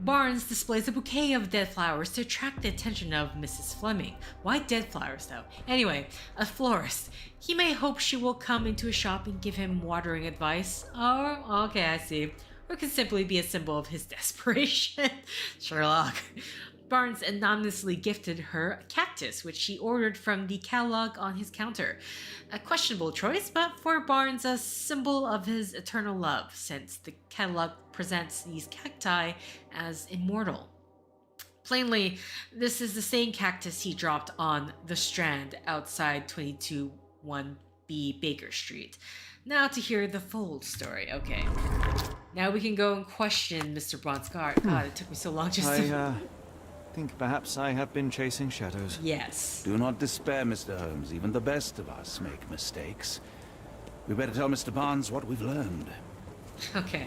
Barnes displays a bouquet of dead flowers to attract the attention of Mrs. Fleming. Why dead flowers, though? Anyway, a florist. He may hope she will come into a shop and give him watering advice. Oh, okay, I see. Or it could simply be a symbol of his desperation. Sherlock. Barnes anonymously gifted her a cactus, which she ordered from the catalog on his counter. A questionable choice, but for Barnes a symbol of his eternal love, since the catalog presents these cacti as immortal. Plainly, this is the same cactus he dropped on the Strand outside 221B Baker Street. Now to hear the full story. Okay. Now we can go and question Mr. Bronsgard. God, it took me so long just to... I think perhaps I have been chasing shadows. Yes. Do not despair, Mr. Holmes. Even the best of us make mistakes. We better tell Mr. Barnes what we've learned. Okay.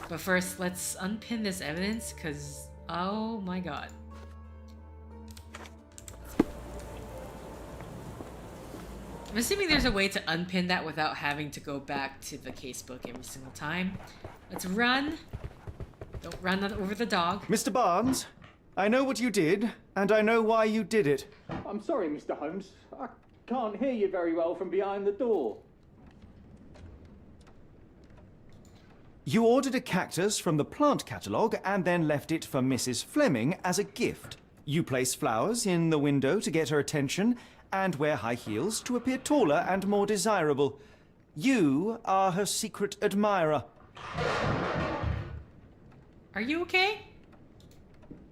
But first, let's unpin this evidence, because... Oh my god. I'm assuming there's a way to unpin that without having to go back to the casebook every single time. Let's run. Don't run over the dog. Mr. Barnes, I know what you did, and I know why you did it. I'm sorry, Mr. Holmes. I can't hear you very well from behind the door. You ordered a cactus from the plant catalogue and then left it for Mrs. Fleming as a gift. You place flowers in the window to get her attention and wear high heels to appear taller and more desirable. You are her secret admirer. Are you okay?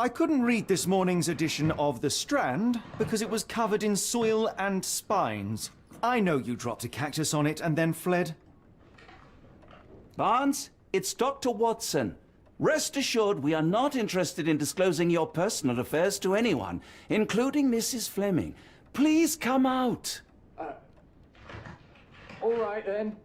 I couldn't read this morning's edition of The Strand because it was covered in soil and spines. I know you dropped a cactus on it and then fled. Barnes, it's Dr. Watson. Rest assured we are not interested in disclosing your personal affairs to anyone, including Mrs. Fleming. Please come out. All right, then.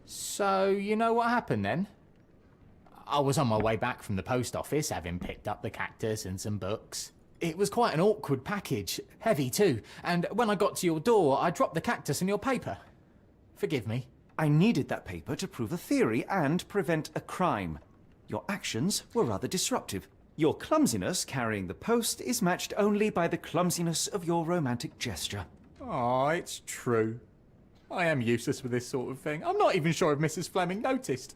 So, you know what happened then? I was on my way back from the post office, having picked up the cactus and some books. It was quite an awkward package, heavy too, and when I got to your door, I dropped the cactus in your paper. Forgive me. I needed that paper to prove a theory and prevent a crime. Your actions were rather disruptive. Your clumsiness carrying the post is matched only by the clumsiness of your romantic gesture. Oh, it's true. I am useless with this sort of thing. I'm not even sure if Mrs. Fleming noticed.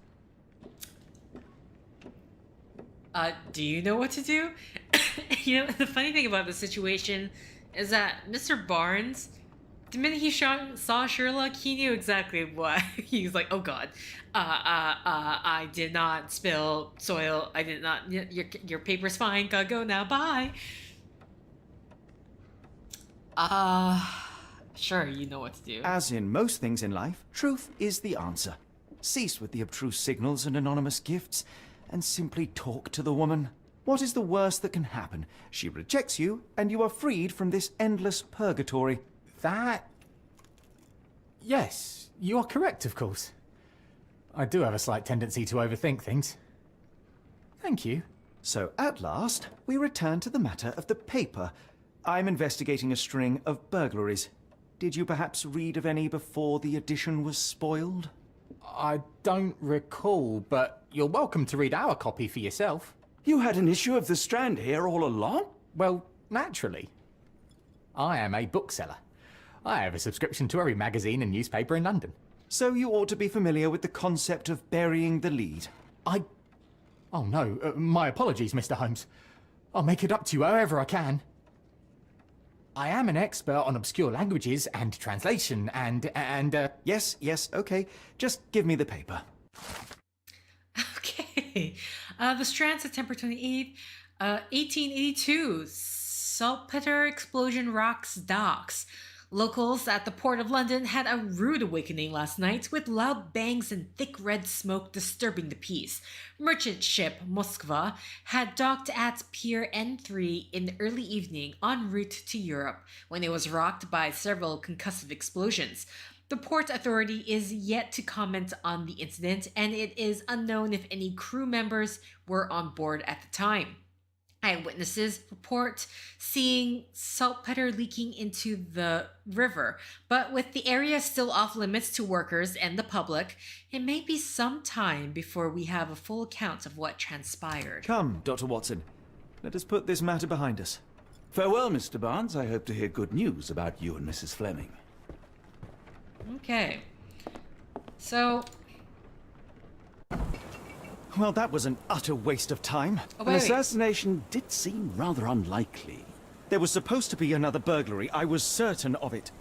Do you know what to do? You know, the funny thing about the situation is that Mr. Barnes, the minute he saw Sherlock, he knew exactly what. He was like, oh god, I did not spill soil. I did not, your paper's fine, gotta go now, bye. Sure, you know what to do. As in most things in life, truth is the answer. Cease with the obtruse signals and anonymous gifts, and simply talk to the woman. What is the worst that can happen? She rejects you, and you are freed from this endless purgatory. That... Yes, you are correct, of course. I do have a slight tendency to overthink things. Thank you. So, at last, we return to the matter of the paper. I'm investigating a string of burglaries. Did you perhaps read of any before the edition was spoiled? I don't recall, but you're welcome to read our copy for yourself. You had an issue of The Strand here all along? Well, naturally. I am a bookseller. I have a subscription to every magazine and newspaper in London. So you ought to be familiar with the concept of burying the lead. Oh no, my apologies, Mr. Holmes. I'll make it up to you however I can. I am an expert on obscure languages and translation and Yes, okay. Just give me the paper. Okay. The Strand, September 28th. 1882, saltpeter explosion rocks docks. Locals at the Port of London had a rude awakening last night, with loud bangs and thick red smoke disturbing the peace. Merchant ship Moskva had docked at Pier N3 in the early evening en route to Europe when it was rocked by several concussive explosions. The port authority is yet to comment on the incident, and it is unknown if any crew members were on board at the time. Eyewitnesses report seeing saltpeter leaking into the river, but with the area still off limits to workers and the public, it may be some time before we have a full account of what transpired. Come, Dr. Watson. Let us put this matter behind us. Farewell, Mr. Barnes. I hope to hear good news about you and Mrs. Fleming. Okay. So... Well, that was an utter waste of time. Oh, An wait. assassination did seem rather unlikely. There was supposed to be another burglary. I was certain of it.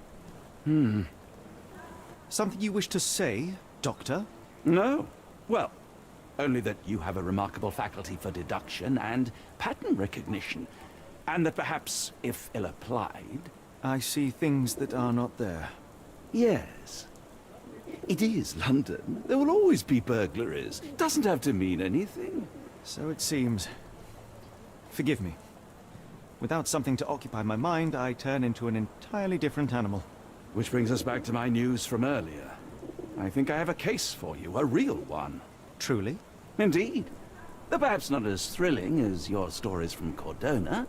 Something you wish to say, Doctor? No. Well, only that you have a remarkable faculty for deduction and pattern recognition. And that perhaps, if ill applied... I see things that are not there. Yes. It is London. There will always be burglaries. Doesn't have to mean anything. So it seems. Forgive me. Without something to occupy my mind, I turn into an entirely different animal. Which brings us back to my news from earlier. I think I have a case for you, a real one. Truly? Indeed. Though perhaps not as thrilling as your stories from Cordona.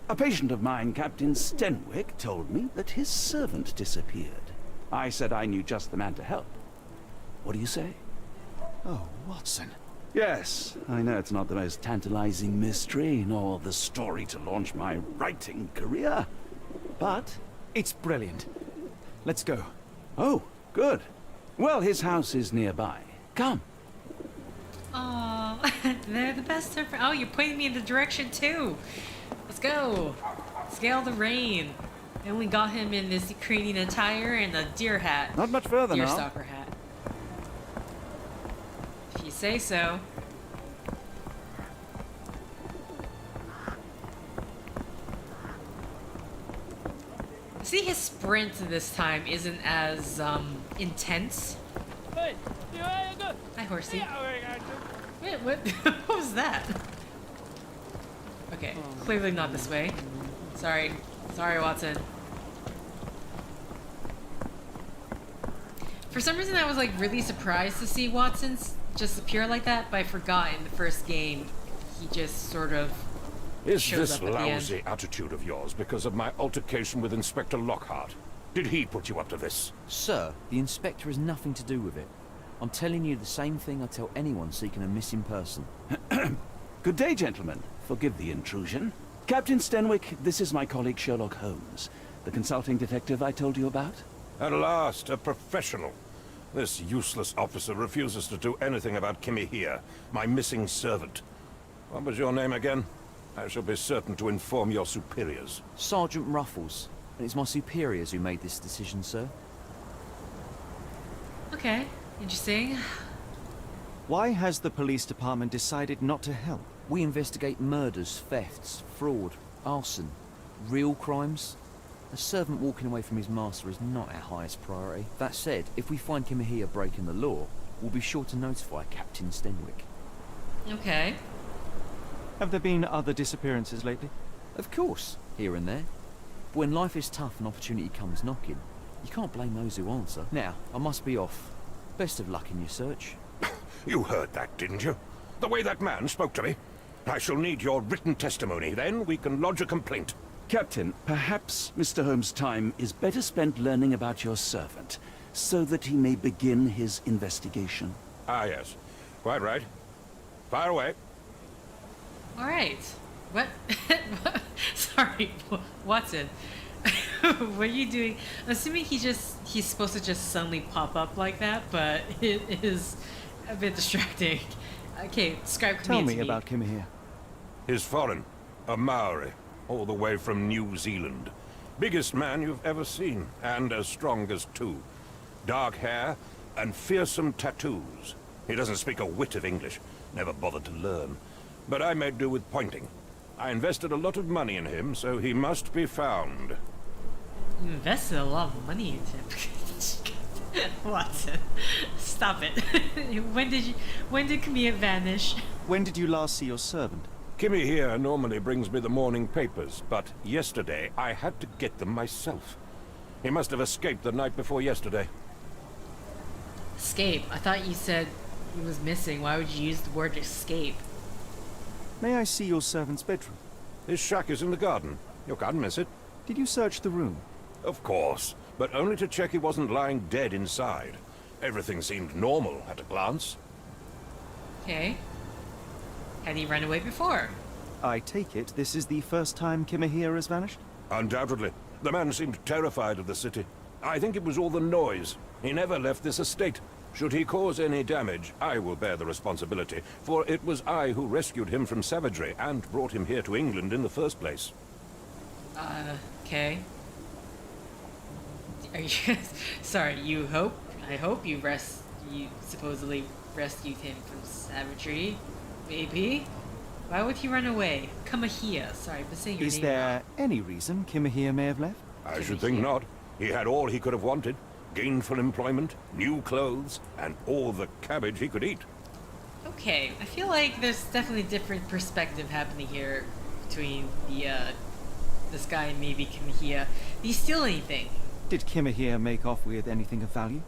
A patient of mine, Captain Stenwick, told me that his servant disappeared. I said I knew just the man to help. What do you say? Oh, Watson. Yes, I know it's not the most tantalizing mystery, nor the story to launch my writing career. But... It's brilliant. Let's go. Oh, good. Well, his house is nearby. Come. Oh, they're the best ever. Oh, you're pointing me in the direction too. Let's go. Scale the rain. And we got him in this Ukrainian attire and a deer hat. Not much further now. Deerstalker hat. If you say so. See, his sprint this time isn't as intense. Hi, horsey. Wait, what? What was that? Okay, clearly not this way. Sorry, Watson. For some reason, I was like really surprised to see Watson just appear like that, but I forgot in the first game he just sort of Is shows this up at the end. lousy attitude of yours because of my altercation with Inspector Lockhart? Did he put you up to this? Sir, the inspector has nothing to do with it. I'm telling you the same thing I tell anyone seeking a missing person. Good day, gentlemen. Forgive the intrusion. Captain Stenwick, this is my colleague Sherlock Holmes, the consulting detective I told you about. At last, a professional. This useless officer refuses to do anything about Kimmy here, my missing servant. What was your name again? I shall be certain to inform your superiors. Sergeant Ruffles. And it's my superiors who made this decision, sir. Okay, interesting. Why has the police department decided not to help? We investigate murders, thefts, fraud, arson, real crimes. A servant walking away from his master is not our highest priority. That said, if we find Kimahia breaking the law, we'll be sure to notify Captain Stenwick. Okay. Have there been other disappearances lately? Of course, here and there. But when life is tough and opportunity comes knocking, you can't blame those who answer. Now, I must be off. Best of luck in your search. You heard that, didn't you? The way that man spoke to me. I shall need your written testimony. Then we can lodge a complaint. Captain, perhaps Mr. Holmes' time is better spent learning about your servant, so that he may begin his investigation. Ah, yes. Quite right. Fire away. All right. What? Sorry, Watson. What are you doing? I'm assuming he's supposed to just suddenly pop up like that, but it is a bit distracting. Okay, describe Tell Kimmy me to about Kimahia. He's foreign. A Maori. All the way from New Zealand. Biggest man you've ever seen, and as strong as two. Dark hair and fearsome tattoos. He doesn't speak a whit of English. Never bothered to learn. But I made do with pointing. I invested a lot of money in him, so he must be found. You invested a lot of money into him. Watson, stop it. When did Camille vanish? When did you last see your servant? Kimmy here normally brings me the morning papers, but yesterday I had to get them myself. He must have escaped the night before yesterday. Escape? I thought you said he was missing. Why would you use the word escape? May I see your servant's bedroom? His shack is in the garden. You can't miss it. Did you search the room? Of course, but only to check he wasn't lying dead inside. Everything seemed normal at a glance. Okay. Had he run away before? I take it this is the first time Kimahir has vanished? Undoubtedly. The man seemed terrified of the city. I think it was all the noise. He never left this estate. Should he cause any damage, I will bear the responsibility, for it was I who rescued him from savagery and brought him here to England in the first place. Okay. Are you... Sorry, I hope you supposedly rescued him from savagery? Maybe? Why would he run away? Kamahia. Sorry, I've been saying your name. Is there any reason Kimahir may have left? I should think not. He had all he could have wanted. Gainful employment, new clothes, and all the cabbage he could eat. Okay, I feel like there's definitely different perspective happening here between this guy and maybe Kimahia. Did he steal anything? Did Kimahir make off with anything of value?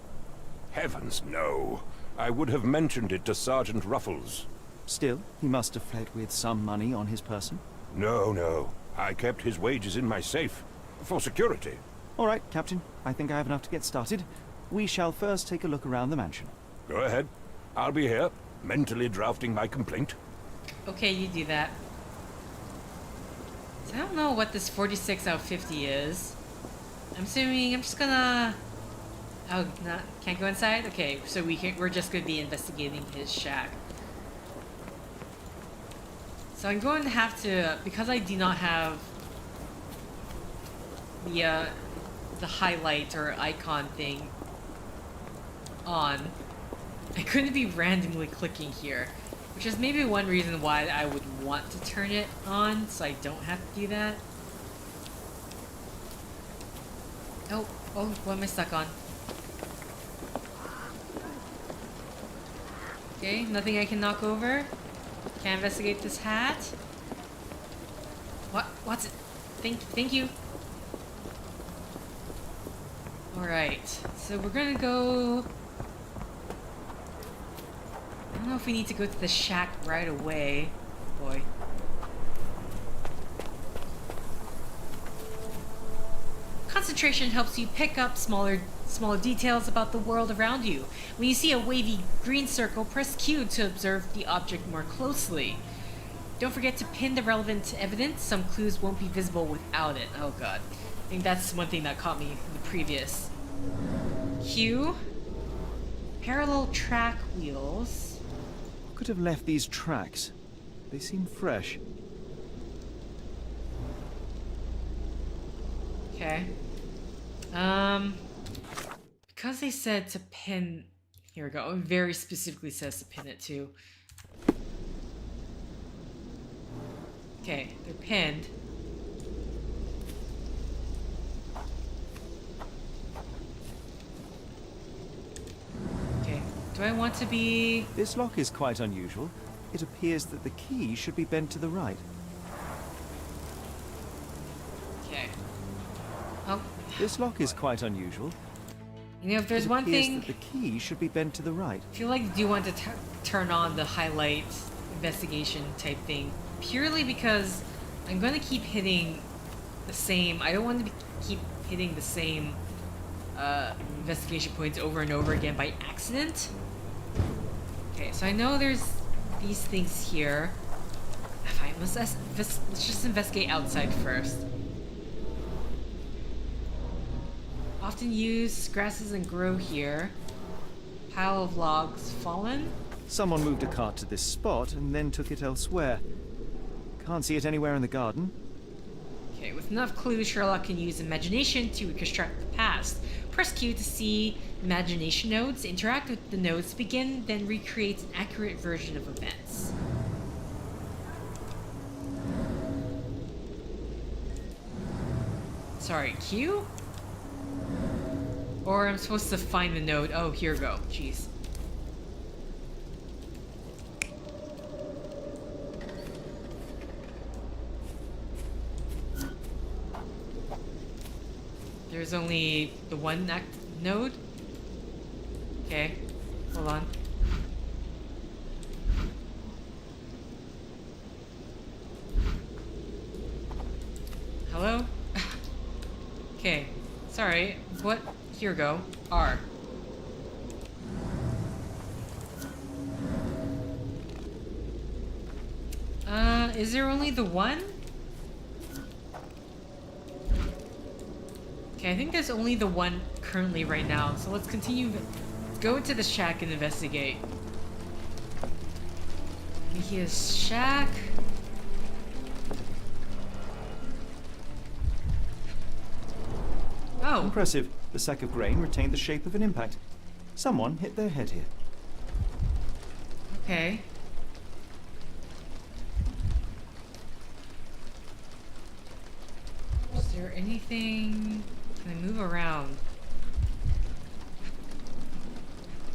Heavens, no. I would have mentioned it to Sergeant Ruffles. Still, he must have fled with some money on his person. No. I kept his wages in my safe. For security. All right, Captain. I think I have enough to get started. We shall first take a look around the mansion. Go ahead. I'll be here, mentally drafting my complaint. Okay, you do that. So I don't know what this 46 out of 50 is. I'm assuming I'm just gonna... Oh, not, can't go inside? Okay, so we're just gonna be investigating his shack. So I'm going to have to, because I do not have the highlight or icon thing on, I couldn't be randomly clicking here, which is maybe one reason why I would want to turn it on, so I don't have to do that. Oh, what am I stuck on? Okay, nothing I can knock over. Can't investigate this hat. What's it? Thank you. Alright, so we're gonna go... I don't know if we need to go to the shack right away. Boy. Concentration helps you pick up smaller details about the world around you. When you see a wavy green circle, press Q to observe the object more closely. Don't forget to pin the relevant evidence. Some clues won't be visible without it. Oh god. I think that's one thing that caught me in the previous. Q. Parallel track wheels. Who could have left these tracks? They seem fresh. Okay. Because they said to pin... Here we go. It very specifically says to pin it too. Okay, they're pinned. Okay, do I want to be... This lock is quite unusual. It appears that the key should be bent to the right. Okay. Oh. This lock is quite unusual. You know, if there's one thing... That the key should be bent to the right. I feel like I do want to turn on the highlight investigation type thing. Purely because I'm going to keep hitting the same... I don't want to keep hitting the same investigation points over and over again by accident. Okay, so I know there's these things here. Fine, let's just investigate outside first. Often used, grasses and grow here. Pile of logs fallen. Someone moved a cart to this spot and then took it elsewhere. Can't see it anywhere in the garden. Okay, with enough clues, Sherlock can use imagination to reconstruct the past. Press Q to see imagination nodes, interact with the nodes to begin, then recreate an accurate version of events. Sorry, Q? Or I'm supposed to find the node. Oh, here we go. Jeez. There's only the one node? Okay, hold on. Hello? Okay, sorry, what? Here we go. R. Is there only the one? Okay, I think there's only the one currently right now, so let's continue. Go to the shack and investigate. Here's shack. Oh. Impressive. The sack of grain retained the shape of an impact. Someone hit their head here. Okay. Is there anything... Can I move around?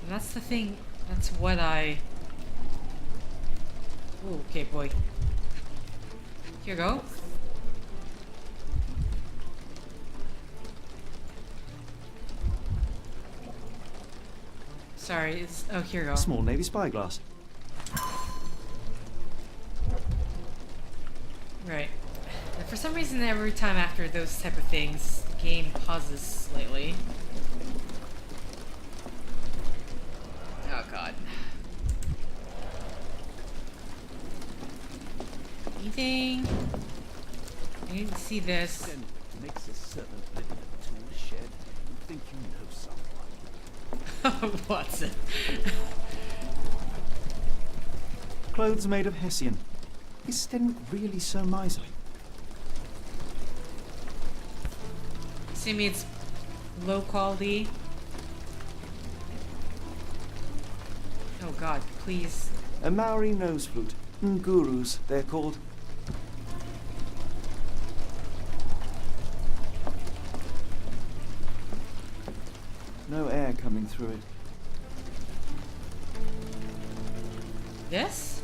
And that's the thing. That's what I... Ooh, okay, boy. Here you go. Sorry, it's... Oh, here you go. Small navy spyglass. Right. And for some reason, every time after those type of things, the game pauses slightly. Oh, God. Anything? I need to see this. Makes a servant live in a tool shed. You think you know someone. Watson. Clothes made of Hessian. Is Sten really so miserly? Assuming it's low quality. Oh God, please. A Maori nose flute. Ngurus, they're called. No air coming through it. This?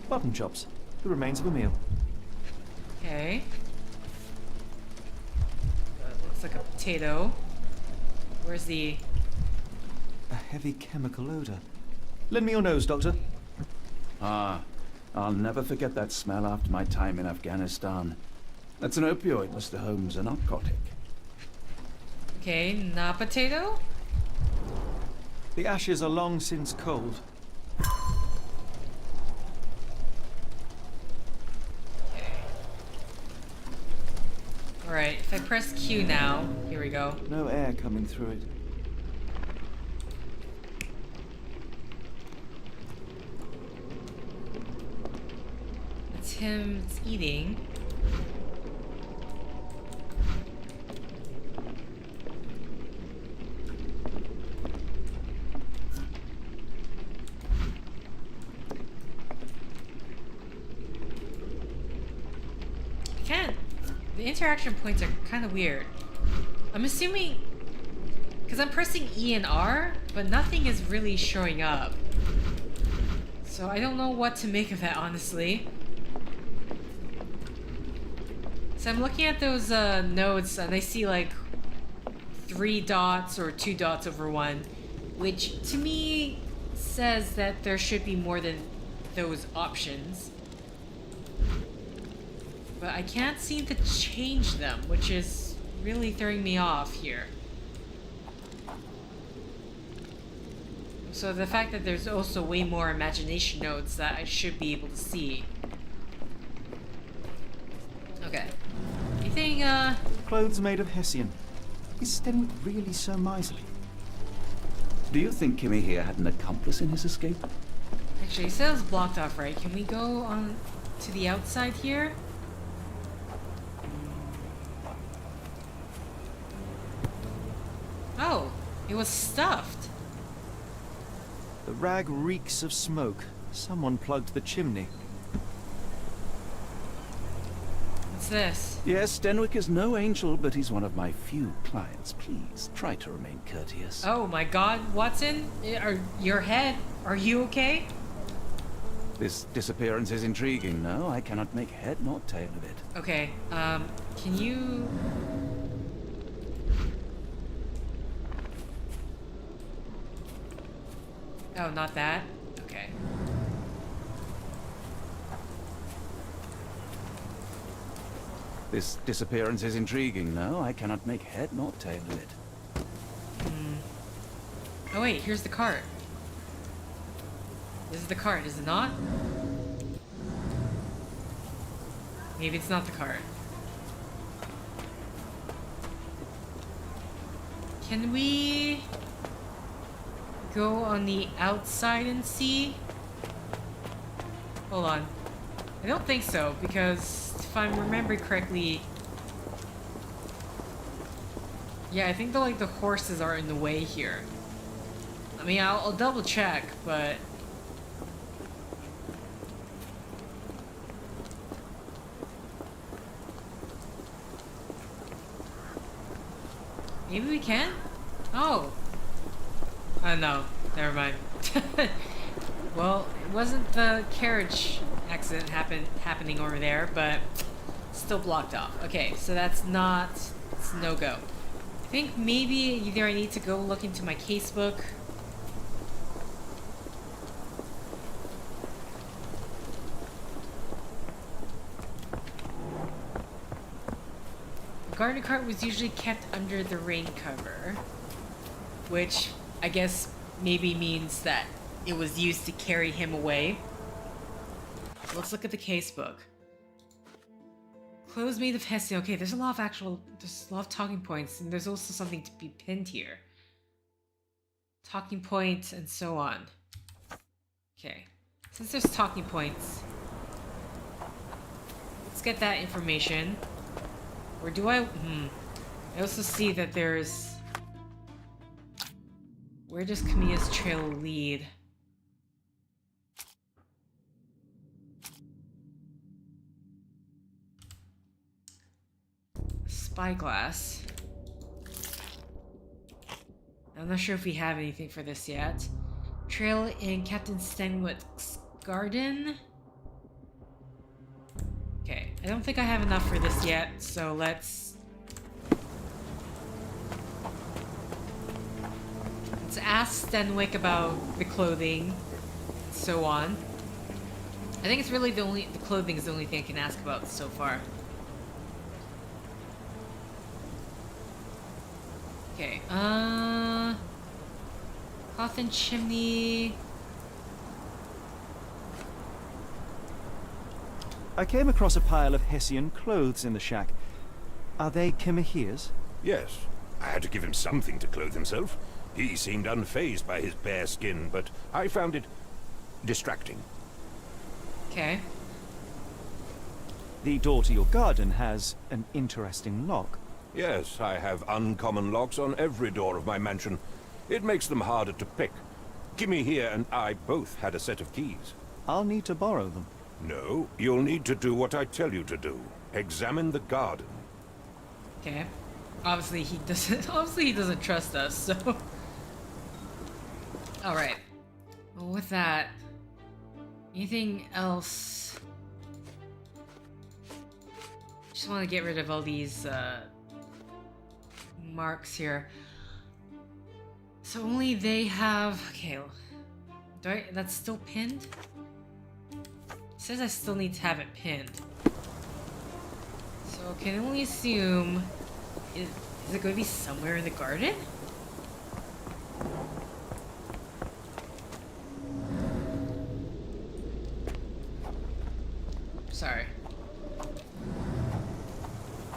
Button chops. The remains of a meal. Okay. Looks like a potato. Where's the... A heavy chemical odor. Lend me your nose, Doctor. Ah, I'll never forget that smell after my time in Afghanistan. That's an opioid, Mr. Holmes, a narcotic. Okay, not potato? The ashes are long since cold. Alright, if I press Q now, here we go. No air coming through it. It's him, it's eating. The interaction points are kind of weird. I'm assuming... Because I'm pressing E and R, but nothing is really showing up. So I don't know what to make of that, honestly. So I'm looking at those nodes, and I see like 3 dots or 2 dots over 1, which to me says that there should be more than those options. But I can't seem to change them, which is really throwing me off here. So the fact that there's also way more imagination nodes that I should be able to see. Okay. Anything, Clothes made of Hessian. Is Sten really so miserly? Do you think Kimmy here had an accomplice in his escape? Actually, it says blocked off, right? Can we go on to the outside here? Oh, it was stuffed. The rag reeks of smoke. Someone plugged the chimney. What's this? Yes, Denwick is no angel, but he's one of my few clients. Please, try to remain courteous. Oh my god, Watson? Your head? Are you okay? This disappearance is intriguing. No, I cannot make head nor tail of it. Okay, can you... Oh, not that? Okay. This disappearance is intriguing. No, I cannot make head nor tail of it. Oh wait, here's the cart. This is the cart, is it not? Maybe it's not the cart. Can we go on the outside and see? Hold on. I don't think so, because if I'm remembering correctly... Yeah, I think the horses are in the way here. I mean, I'll double check, but... Maybe we can? Oh. No. Never mind. Well, it wasn't the carriage accident happening over there, but still blocked off. Okay, so that's not... It's no-go. I think maybe either I need to go look into my casebook. The garden cart was usually kept under the rain cover, which I guess maybe means that it was used to carry him away. Let's look at the casebook. Clothes made of hessian. Okay, there's a lot of talking points, and there's also something to be pinned here. Talking points and so on. Okay, since there's talking points, let's get that information. Or do I? I also see that there's... Where does Kamiya's trail lead? Spyglass. I'm not sure if we have anything for this yet. Trail in Captain Stenwick's garden. Okay, I don't think I have enough for this yet, so let's ask Stenwick about the clothing, and so on. I think it's really the clothing is the only thing I can ask about so far. Okay, cloth and chimney. I came across a pile of Hessian clothes in the shack. Are they Kimihia's? Yes. I had to give him something to clothe himself. He seemed unfazed by his bare skin, but I found it distracting. Okay. The door to your garden has an interesting lock. Yes, I have uncommon locks on every door of my mansion. It makes them harder to pick. Kimmy here and I both had a set of keys. I'll need to borrow them. No, you'll need to do what I tell you to do. Examine the garden. Okay. Obviously he doesn't trust us, so... Alright. Well, with that... Anything else? Just want to get rid of all these, marks here. So only they have... Okay. That's still pinned? It says I still need to have it pinned. So I can only assume... Is it going to be somewhere in the garden? Sorry.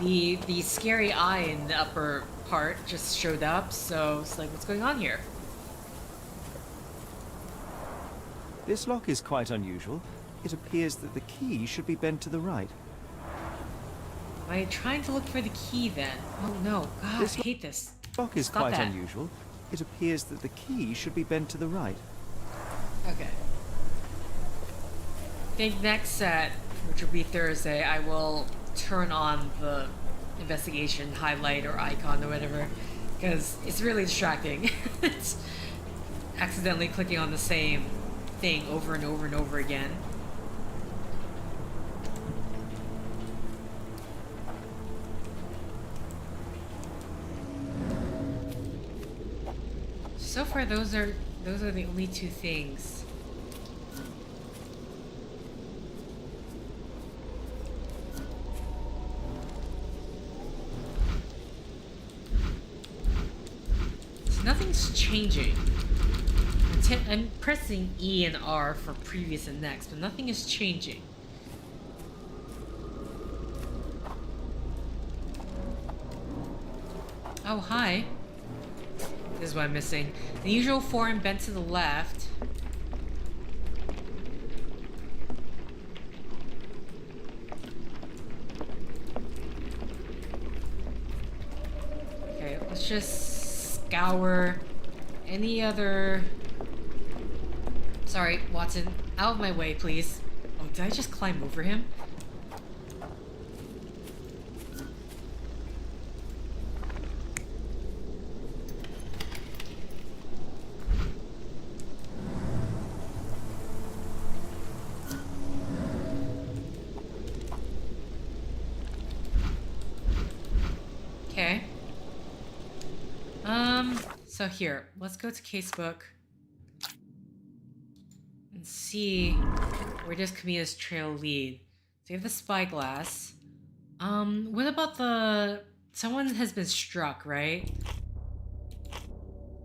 The scary eye in the upper part just showed up, so it's like, what's going on here? This lock is quite unusual. It appears that the key should be bent to the right. Am I trying to look for the key then? Oh no, God, I hate this. Lock is Stop quite that. unusual. It appears that the key should be bent to the right. Okay. I think next set, which will be Thursday, I will turn on the investigation highlight or icon or whatever, because it's really distracting. It's accidentally clicking on the same thing over and over and over again. So far, those are the only two things. So nothing's changing. I'm pressing E and R for previous and next, but nothing is changing. Oh, hi. This is what I'm missing. The usual foreign bent to the left. Okay, let's just scour any other... Sorry, Watson. Out of my way, please. Oh, did I just climb over him? Okay. So here, let's go to casebook and see where does Kamiya's trail lead. So you have the spyglass. What about the... Someone has been struck, right?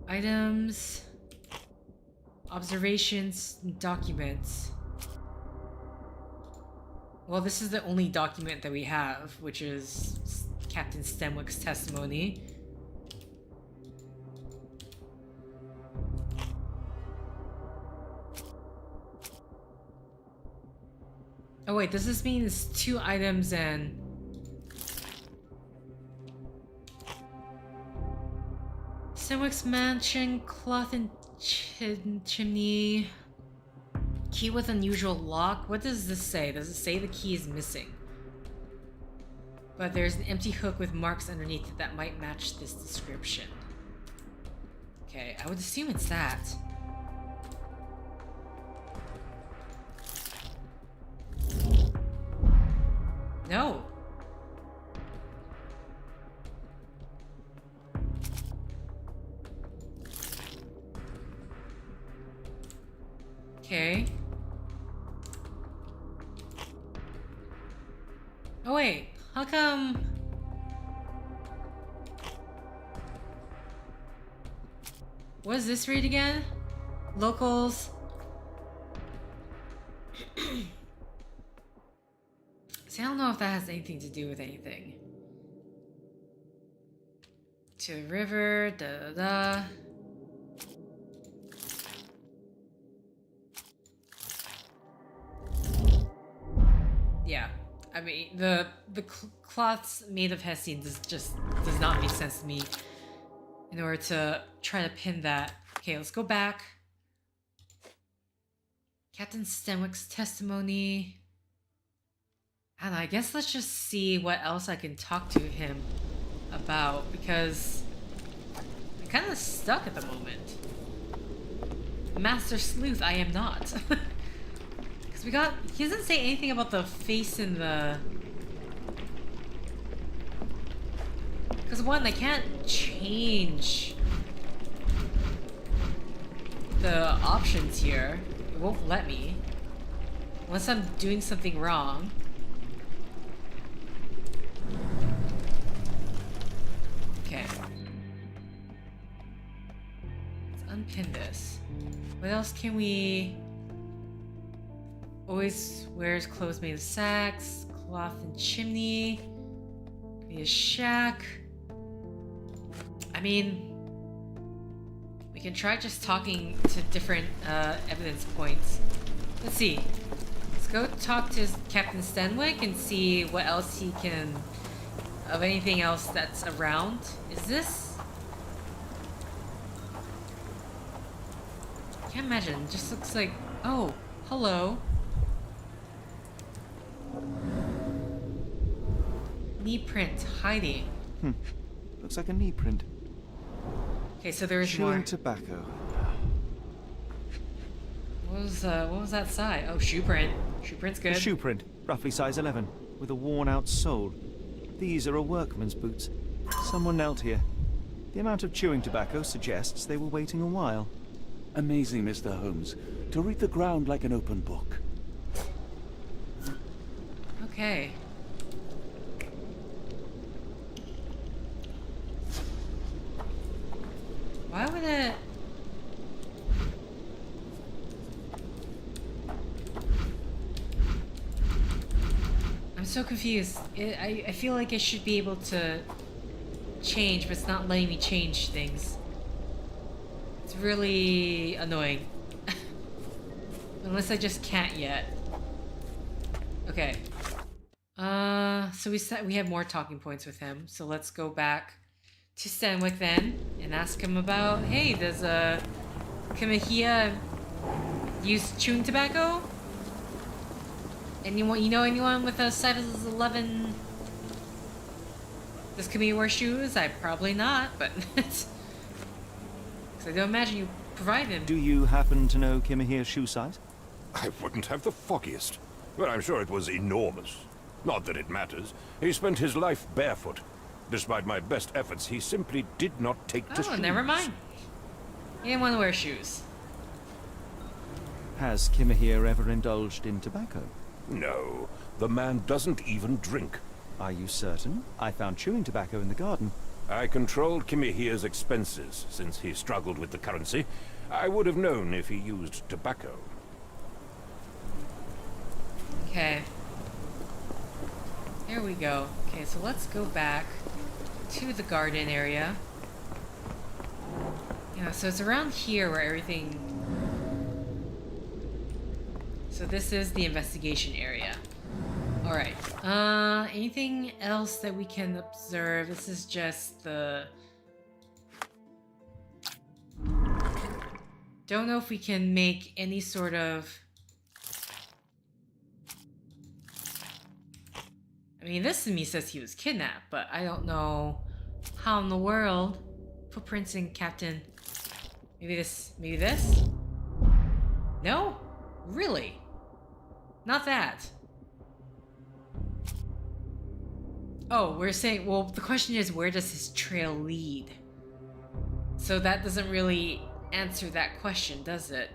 Items, observations, documents. Well, this is the only document that we have, which is Captain Stenwick's testimony. Oh wait, does this mean it's 2 items and... Stenwick's mansion, cloth and chimney... Key with unusual lock? What does this say? Does it say the key is missing? But there's an empty hook with marks underneath it that might match this description. Okay, I would assume it's that. No. Okay. Oh wait, how come... What does this read again? Locals. See, I don't know if that has anything to do with anything. To the river, da da da. Yeah, I mean, the cloths made of hessian just does not make sense to me in order to try to pin that. Okay, let's go back. Captain Stenwick's testimony. And I guess let's just see what else I can talk to him about, because I'm kind of stuck at the moment. Master Sleuth, I am not. Because he doesn't say anything about the face in the... Because one, I can't change the options here. It won't let me. Unless I'm doing something wrong. Okay. Let's unpin this. What else can we... Always wears clothes made of sacks, cloth and chimney. Could be a shack. I mean, we can try just talking to different evidence points. Let's see. Let's go talk to Captain Stenwick and see what else he can... of anything else that's around. Is this... I can't imagine. It just looks like... Oh, hello. knee print hiding. Looks like a knee print. Okay, so there is Chewing more. tobacco. What was that side? Oh, shoe print. Shoe print's good. A shoe print, roughly size 11, with a worn-out sole. These are a workman's boots. Someone knelt here. The amount of chewing tobacco suggests they were waiting a while. Amazing, Mr. Holmes. To read the ground like an open book. Okay. Why would it... I'm so confused. I feel like I should be able to change, but it's not letting me change things. It's really annoying. Unless I just can't yet. Okay. So we have more talking points with him. So let's go back to Stanwyck then and ask him about, hey, does Kimahia use chewing tobacco? Anyone, you know anyone with a size 11? Does Kimahia wear shoes? Probably not, but because I don't imagine you provide him. Do you happen to know Kimahia's shoe size? I wouldn't have the foggiest, but I'm sure it was enormous. Not that it matters. He spent his life barefoot. Despite my best efforts, he simply did not take to shoes. Oh, never mind. He didn't want to wear shoes. Has Kimahia ever indulged in tobacco? No, the man doesn't even drink. Are you certain? I found chewing tobacco in the garden. I controlled Kimihia's expenses since he struggled with the currency. I would have known if he used tobacco. Okay. Here we go. Okay, so let's go back to the garden area. Yeah, so it's around here where everything... So this is the investigation area. Alright. Anything else that we can observe? This is just the... Don't know if we can make any sort of... I mean, this to me says he was kidnapped, but I don't know how in the world. Footprints in Captain... Maybe this? No? Really? Not that. Oh, we're saying, well, the question is, where does his trail lead? So that doesn't really answer that question, does it?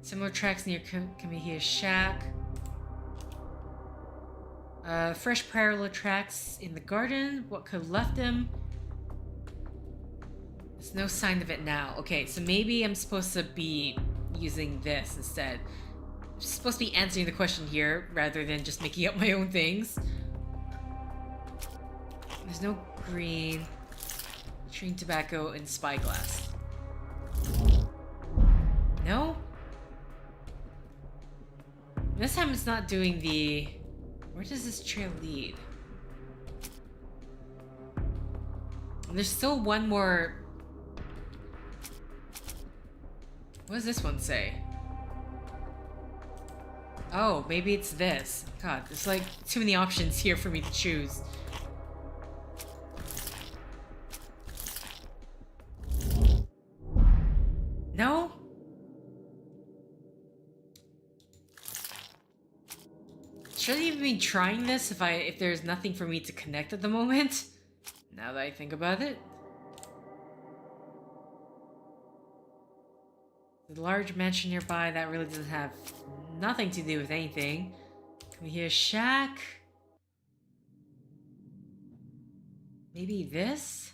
Similar tracks near Kamihia's shack. Fresh parallel tracks in the garden. What could have left him? There's no sign of it now. Okay, so maybe I'm supposed to be using this instead. I'm supposed to be answering the question here rather than just making up my own things. There's no green, chewing tobacco, and spyglass. No? This time it's not doing the... Where does this trail lead? There's still one more... What does this one say? Oh, maybe it's this. God, there's like too many options here for me to choose. No? Should I even be trying this if there's nothing for me to connect at the moment? Now that I think about it. The large mansion nearby, that really doesn't have nothing to do with anything. Can we hear shack? Maybe this?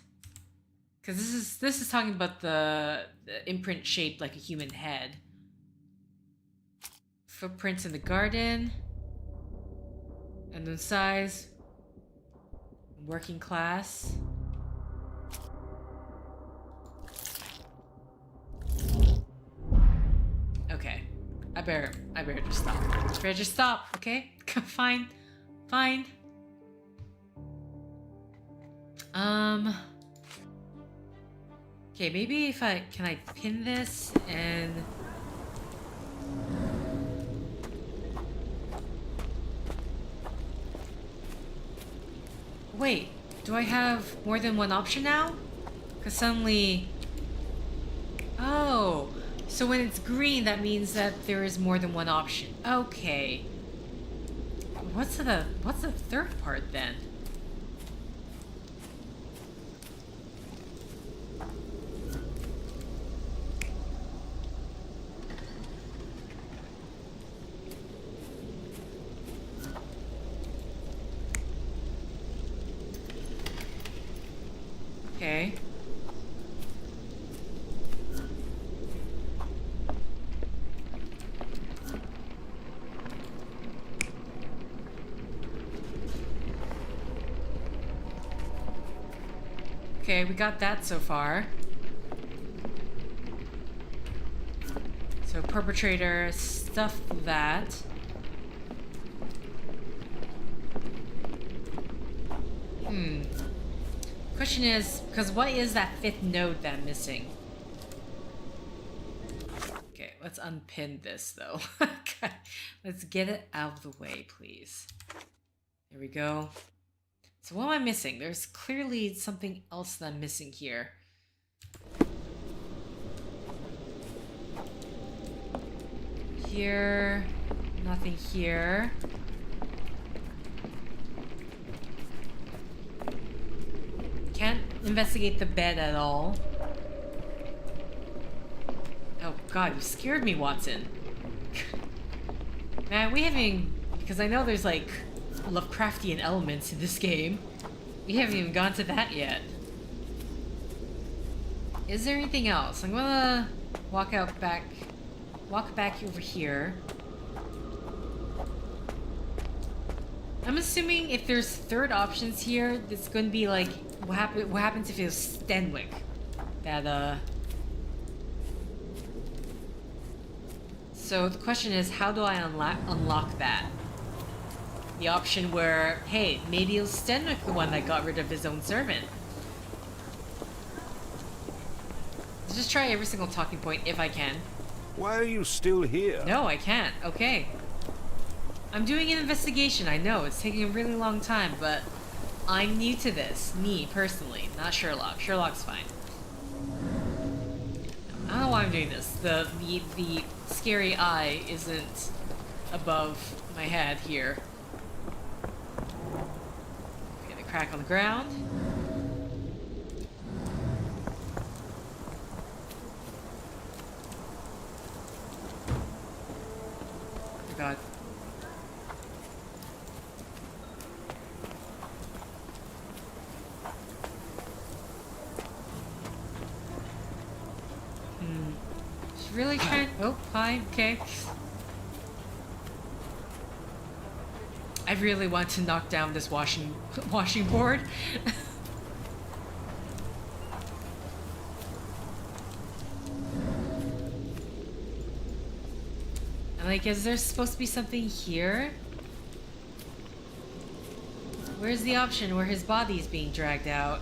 Because this is talking about the imprint shaped like a human head. Footprints in the garden. Unknown size. Working class. Okay. I better just stop. I better just stop, okay? Fine. Fine. Okay, maybe if can I pin this and... Wait, do I have more than one option now? Because suddenly... Oh, so when it's green, that means that there is more than one option. Okay. What's the third part then? Okay. Okay, we got that so far. So perpetrator stuff that. Question is, because what is that fifth node that I'm missing? Okay, let's unpin this though. Okay, let's get it out of the way, please. There we go. So what am I missing? There's clearly something else that I'm missing here. Here, nothing here. Can't investigate the bed at all. Oh god, you scared me, Watson. Man, we haven't even... Because I know there's like Lovecraftian elements in this game. We haven't even gone to that yet. Is there anything else? I'm gonna walk back over here. I'm assuming if there's third options here, it's gonna be like what happens if it was Stenwick that So the question is, how do I unlock that? The option where, hey, maybe it was Stenwick the one that got rid of his own servant. Let's just try every single talking point if I can. Why are you still here? No, I can't. Okay. I'm doing an investigation, I know. It's taking a really long time, but I'm new to this. Me, personally. Not Sherlock. Sherlock's fine. I don't know why I'm doing this. The scary eye isn't above my head here. Okay, the crack on the ground. Oh god. She's really trying... Oh, hi, okay. I really want to knock down this washing board. And like, is there supposed to be something here? Where's the option where his body is being dragged out?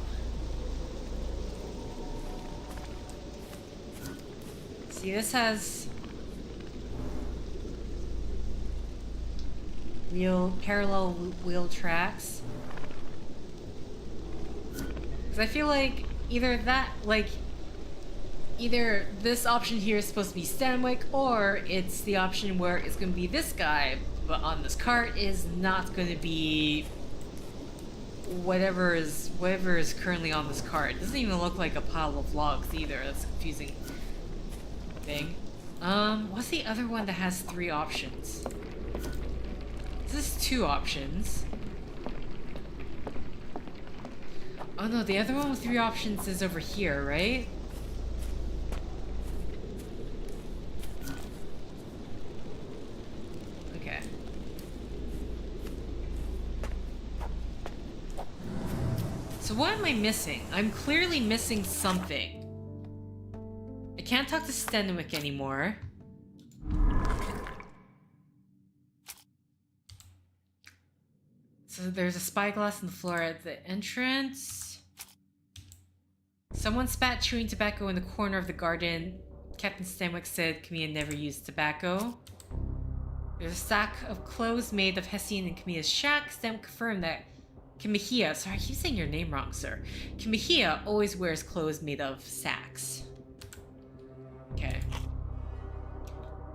See, this has parallel wheel tracks. Because I feel like either this option here is supposed to be Stanwyck, or it's the option where it's going to be this guy, but on this cart is not going to be whatever is currently on this cart. It doesn't even look like a pile of logs either. That's a confusing thing. What's the other one that has 3 options? This is 2 options. Oh no, the other one with 3 options is over here, right? Okay. So what am I missing? I'm clearly missing something. I can't talk to Stenwick anymore. So there's a spyglass on the floor at the entrance. Someone spat chewing tobacco in the corner of the garden. Captain Stenwick said Camilla never used tobacco. There's a stack of clothes made of Hessian and Camilla's shack. Stenwick confirmed that Kimahia, sorry, I keep saying your name wrong, sir. Kimahia always wears clothes made of sacks. Okay.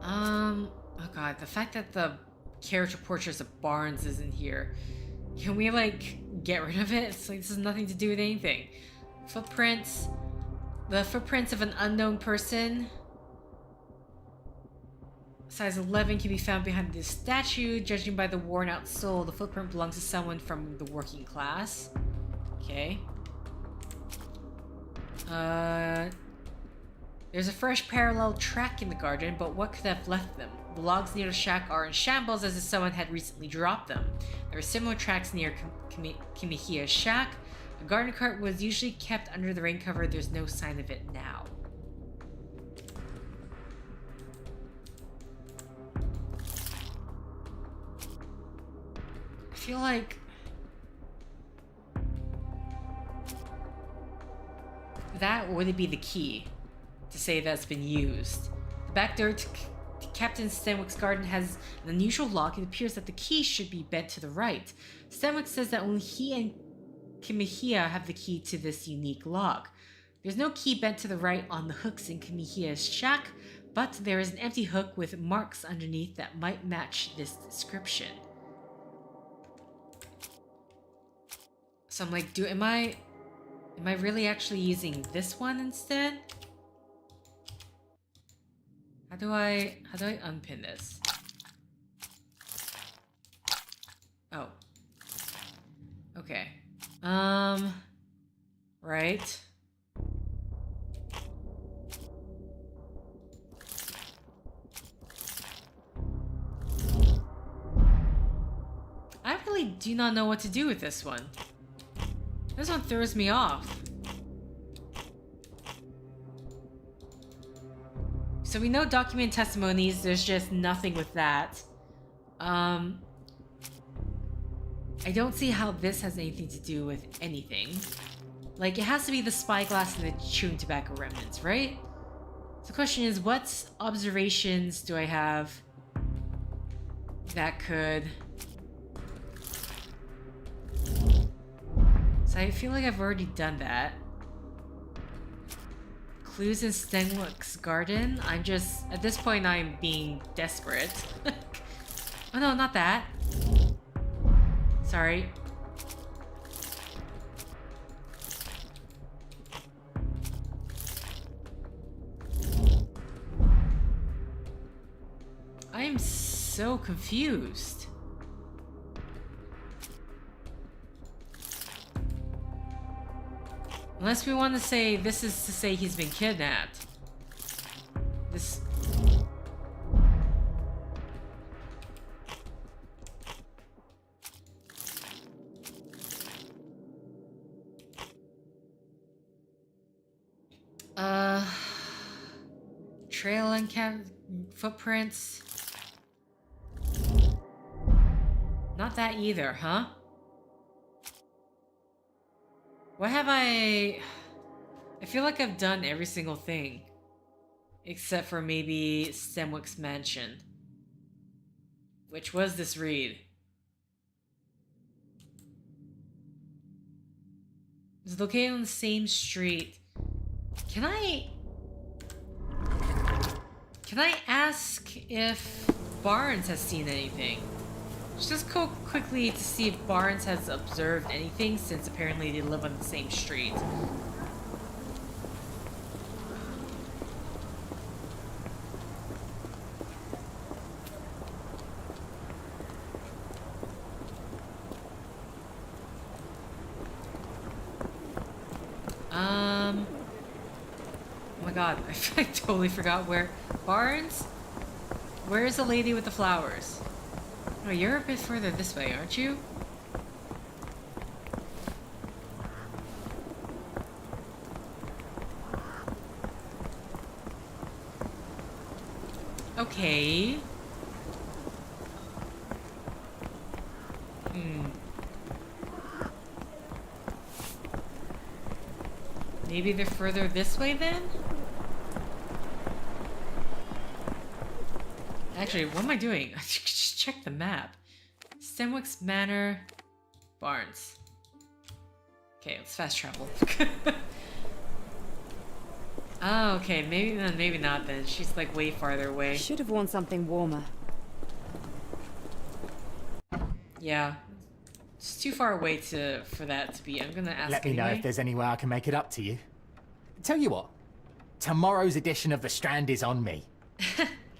Oh god, the fact that the character portraits of Barnes isn't here. Can we, like, get rid of it? It's like, this has nothing to do with anything. Footprints. The footprints of an unknown person. Size 11 can be found behind this statue. Judging by the worn out sole, the footprint belongs to someone from the working class. Okay. There's a fresh parallel track in the garden, but what could have left them? The logs near the shack are in shambles as if someone had recently dropped them. There are similar tracks near Kimihia's shack. A garden cart was usually kept under the rain cover. There's no sign of it now. I feel like that would it be the key to say that's been used. The back door to Captain Stenwick's garden has an unusual lock. It appears that the key should be bent to the right. Stenwick says that only he and Kimihia have the key to this unique lock. There's no key bent to the right on the hooks in Kimihia's shack, but there is an empty hook with marks underneath that might match this description. So I'm like, am I really actually using this one instead? How do I unpin this? Oh. Okay. Right. I really do not know what to do with this one. This one throws me off. So we know document testimonies, there's just nothing with that. I don't see how this has anything to do with anything. Like, it has to be the spyglass and the chewing tobacco remnants, right? So the question is, what observations do I have that could... So I feel like I've already done that. Clues in Stenwick's garden? I'm just... At this point, I'm being desperate. Oh no, not that. Sorry. I am so confused. Unless we want to say this is to say he's been kidnapped. This... Trail and footprints. Not that either, huh? What have I feel like I've done every single thing. Except for maybe Stenwick's mansion. Which was this read? It's located on the same street. Can I ask if Barnes has seen anything? Just go quickly to see if Barnes has observed anything, since apparently they live on the same street. Oh my god, I totally forgot where... Barnes? Where's the lady with the flowers? Oh, you're a bit further this way, aren't you? Okay. Maybe they're further this way then? Actually, what am I doing? I just checked the map. Stenwick's Manor, Barnes. Okay, let's fast travel. Oh, okay, maybe not then. She's like way farther away. Should have worn something warmer. Yeah. It's too far away for that to be. I'm gonna ask Let me know anyway. if there's any way I can make it up to you. Tell you what, tomorrow's edition of The Strand is on me.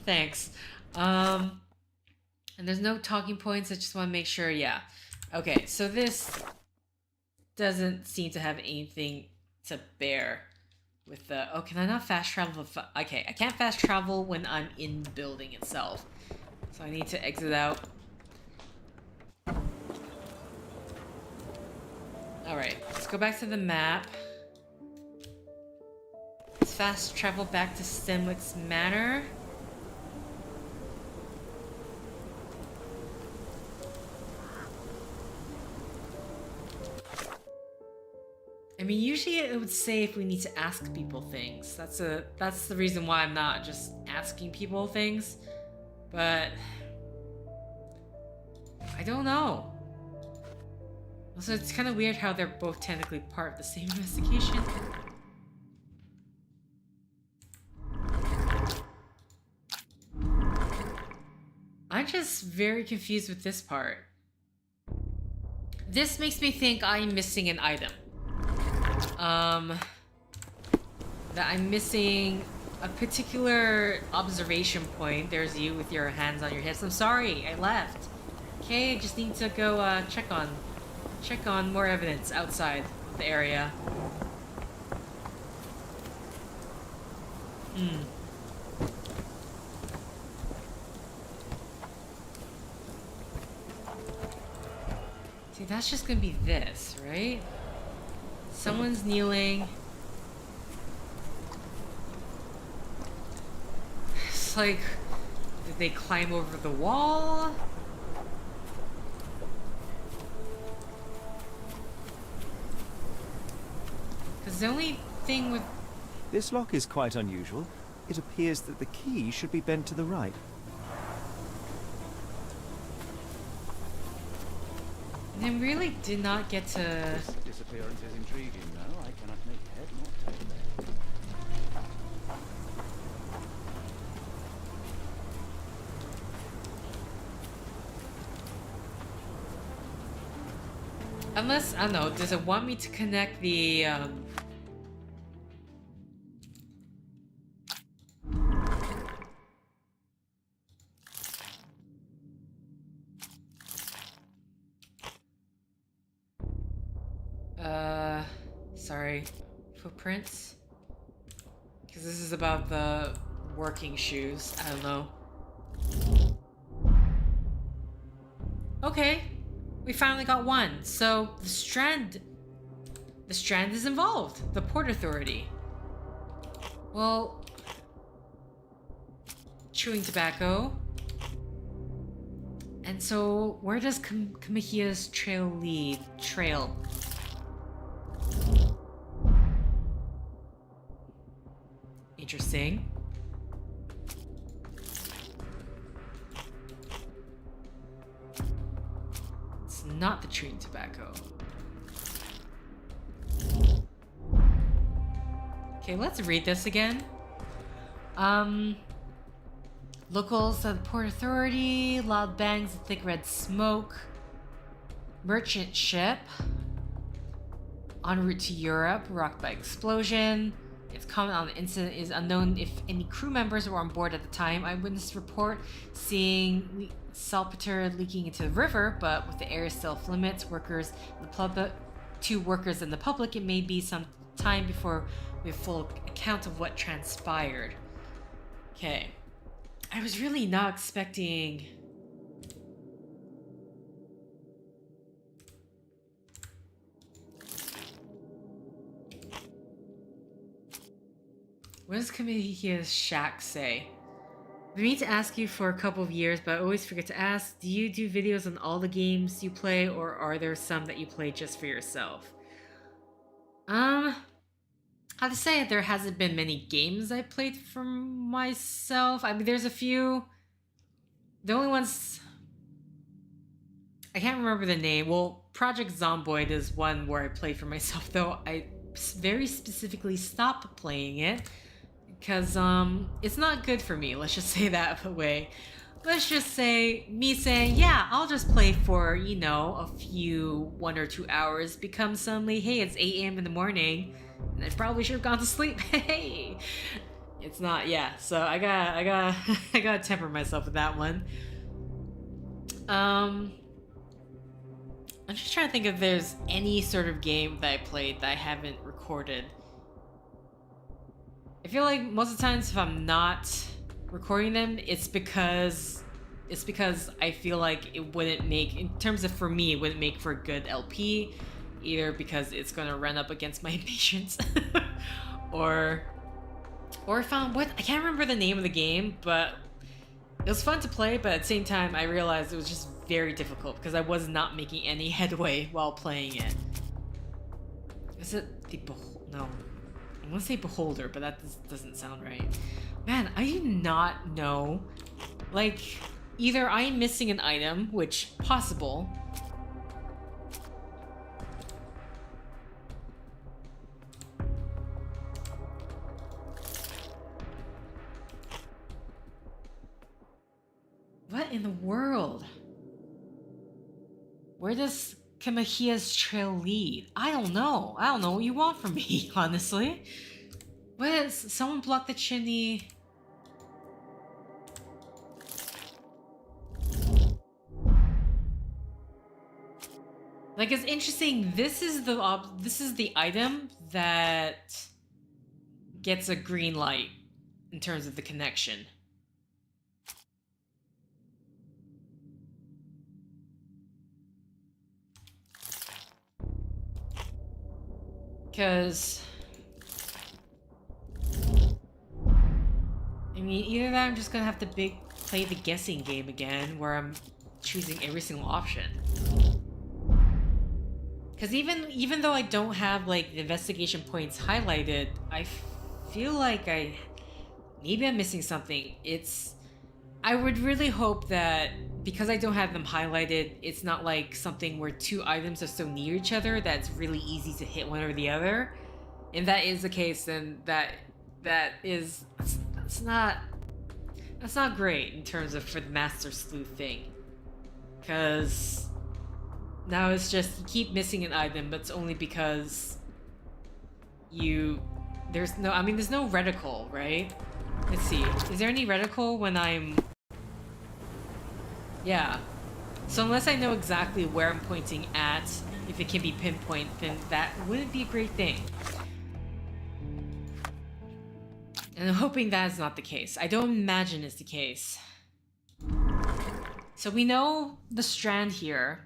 Thanks. And there's no talking points. I just want to make sure. Yeah. Okay, so this doesn't seem to have anything to bear with the... Oh, can I not fast travel? Okay, I can't fast travel when I'm in the building itself. So I need to exit out. Alright, let's go back to the map. Let's fast travel back to Stenwick's Manor. I mean, usually it would say if we need to ask people things. That's the reason why I'm not just asking people things. But I don't know. Also, it's kind of weird how they're both technically part of the same investigation. I'm just very confused with this part. This makes me think I'm missing an item. That I'm missing a particular observation point. There's you with your hands on your hips. I'm sorry, I left. Okay, I just need to go check on more evidence outside the area. See, that's just gonna be this, right? Someone's kneeling. It's like, did they climb over the wall? Because the only thing with... This lock is quite unusual. It appears that the key should be bent to the right. I really did not get to... This disappearance is intriguing, though. I cannot make head nor tail of it. Unless, I don't know, does it want me to connect the, sorry, footprints? Because this is about the working shoes. I don't know. Okay, we finally got one. So the Strand is involved. The Port Authority. Well, chewing tobacco. And so where does Kamihia's trail lead? Interesting. It's not the chewing tobacco. Okay, let's read this again. Locals of the Port Authority, loud bangs of thick red smoke. Merchant ship en route to Europe, rocked by explosion. Its comment on the incident is unknown if any crew members were on board at the time. Eyewitness report seeing saltpeter leaking into the river, but with the area still off limits, workers and the public, it may be some time before we have full account of what transpired. Okay. I was really not expecting... What does Kamihia's shack say? I mean to ask you for a couple of years, but I always forget to ask, do you do videos on all the games you play, or are there some that you play just for yourself? I have to say, there hasn't been many games I played for myself. I mean, there's a few. The only ones... I can't remember the name. Well, Project Zomboid is one where I played for myself, though I very specifically stopped playing it because it's not good for me. Let's just say that way. Let's just say me saying, yeah, I'll just play for, you know, a few 1 or 2 hours becomes suddenly, hey, it's 8 a.m. in the morning and I probably should have gone to sleep. Hey, it's not. Yeah, so I gotta temper myself with that one. I'm just trying to think if there's any sort of game that I played that I haven't recorded. I feel like most of the times if I'm not recording them, it's because I feel like it wouldn't make, in terms of for me, it wouldn't make for a good LP, either because it's gonna run up against my impatience, or I found I can't remember the name of the game, but it was fun to play, but at the same time I realized it was just very difficult because I was not making any headway while playing it. Is it the no, I want to say Beholder, but that doesn't sound right. Man, I do not know. Like, either I'm missing an item, which possible. What in the world? Where does Kamahia's trail lead? I don't know. I don't know what you want from me, honestly. What is... Someone blocked the chimney... Like, it's interesting, this is the item that gets a green light in terms of the connection. Because... I mean, either that or I'm just gonna have to play the guessing game again, where I'm choosing every single option. Because even though I don't have, like, the investigation points highlighted, I feel like maybe I'm missing something. I would really hope that, because I don't have them highlighted, it's not like something where two items are so near each other that it's really easy to hit one or the other. If that is the case, then that's not great in terms of for the Master Sleuth thing. Because now it's just you keep missing an item, but it's only because there's no reticle, right? Let's see. Is there any reticle when I'm... Yeah. So unless I know exactly where I'm pointing at, if it can be pinpoint, then that wouldn't be a great thing. And I'm hoping that is not the case. I don't imagine it's the case. So we know the strand here.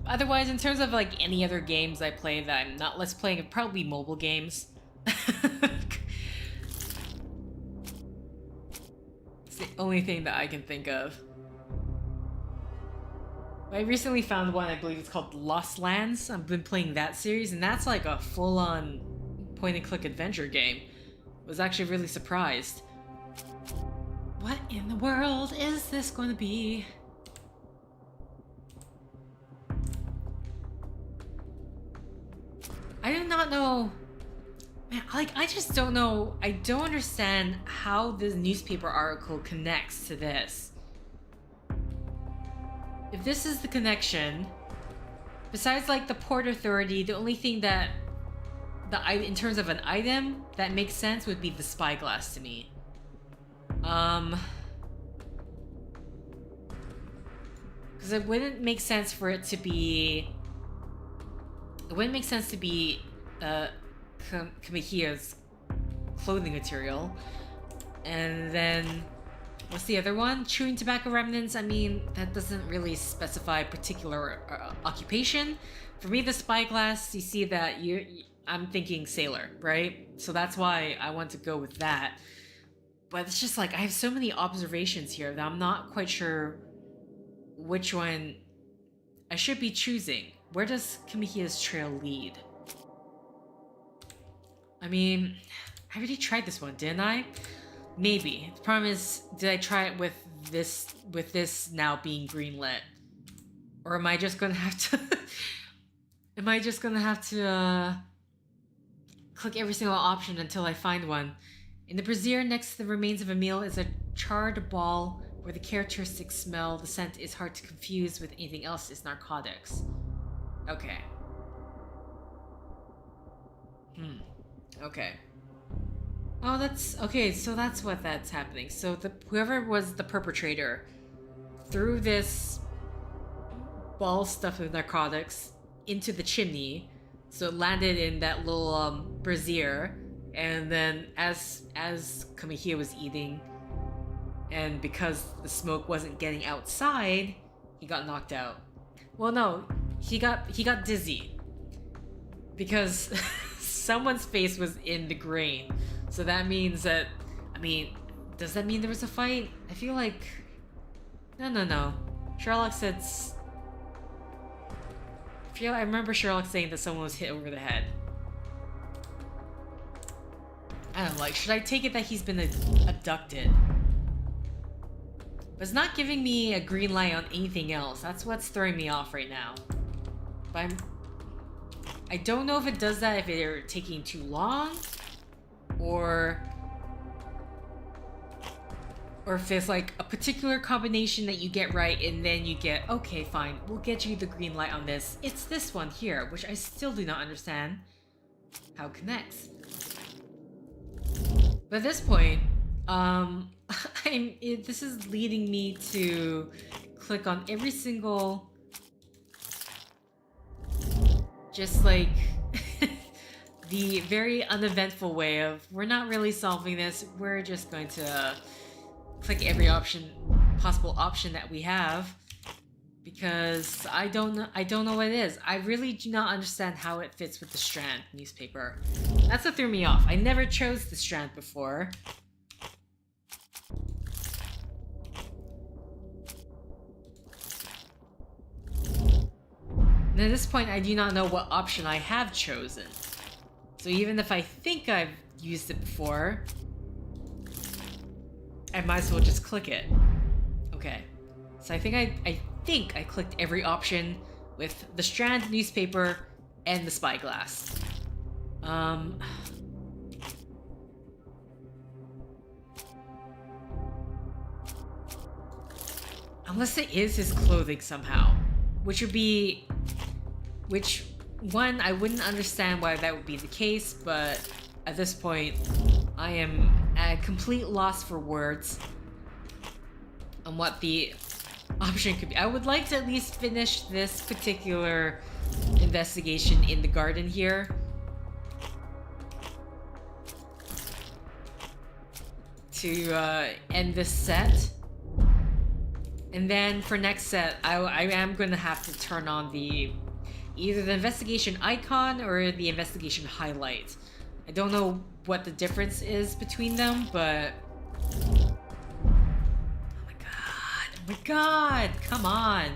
Otherwise, in terms of like any other games I play that I'm not Let's Playing, it'd probably be mobile games. It's the only thing that I can think of. I recently found one, I believe it's called Lost Lands. I've been playing that series, and that's like a full-on point-and-click adventure game. I was actually really surprised. What in the world is this going to be? I do not know. Man, like, I just don't know. I don't understand how this newspaper article connects to this. If this is the connection, besides like the Port Authority, the only thing that in terms of an item that makes sense would be the spyglass to me. Because it wouldn't make sense for it to be... It wouldn't make sense to be Kamahia's clothing material. And then... What's the other one? Chewing tobacco remnants. I mean, that doesn't really specify a particular occupation. For me, the spyglass, you see that I'm thinking sailor, right? So that's why I want to go with that. But it's just like, I have so many observations here that I'm not quite sure which one I should be choosing. Where does Kamahia's trail lead? I mean, I already tried this one, didn't I? Maybe. The problem is, did I try it with this now being greenlit? Or am I just gonna have to... am I just gonna have to, click every single option until I find one? In the brazier next to the remains of a meal is a charred ball where the characteristic smell, the scent is hard to confuse with anything else, is narcotics. Okay. Okay. Oh, that's... Okay, so that's what that's happening. So whoever was the perpetrator threw this ball stuffed with narcotics into the chimney, so it landed in that little brazier, and then as Kamiya was eating, and because the smoke wasn't getting outside, he got knocked out. Well, no, he got dizzy because someone's face was in the grain. So that means that, I mean, does that mean there was a fight? I feel like... No. Sherlock said... I remember Sherlock saying that someone was hit over the head. I don't know, like, should I take it that he's been abducted? But it's not giving me a green light on anything else. That's what's throwing me off right now. But I don't know if it does that if they're taking too long, or if there's like a particular combination that you get right and then you get, okay, fine, we'll get you the green light on this. It's this one here, which I still do not understand how it connects. But at this point, this is leading me to click on every single, just like the very uneventful way of, we're not really solving this, we're just going to click every possible option that we have, because I don't know what it is. I really do not understand how it fits with the Strand newspaper. That's what threw me off. I never chose the Strand before. And at this point, I do not know what option I have chosen. So even if I think I've used it before, I might as well just click it. Okay. So I think I clicked every option with the Strand newspaper and the spyglass. Unless it is his clothing somehow, which one, I wouldn't understand why that would be the case, but at this point, I am at a complete loss for words on what the option could be. I would like to at least finish this particular investigation in the garden here. To end this set. And then for next set, I am going to have to turn on either the investigation icon or the investigation highlight. I don't know what the difference is between them, but... Oh my god, come on!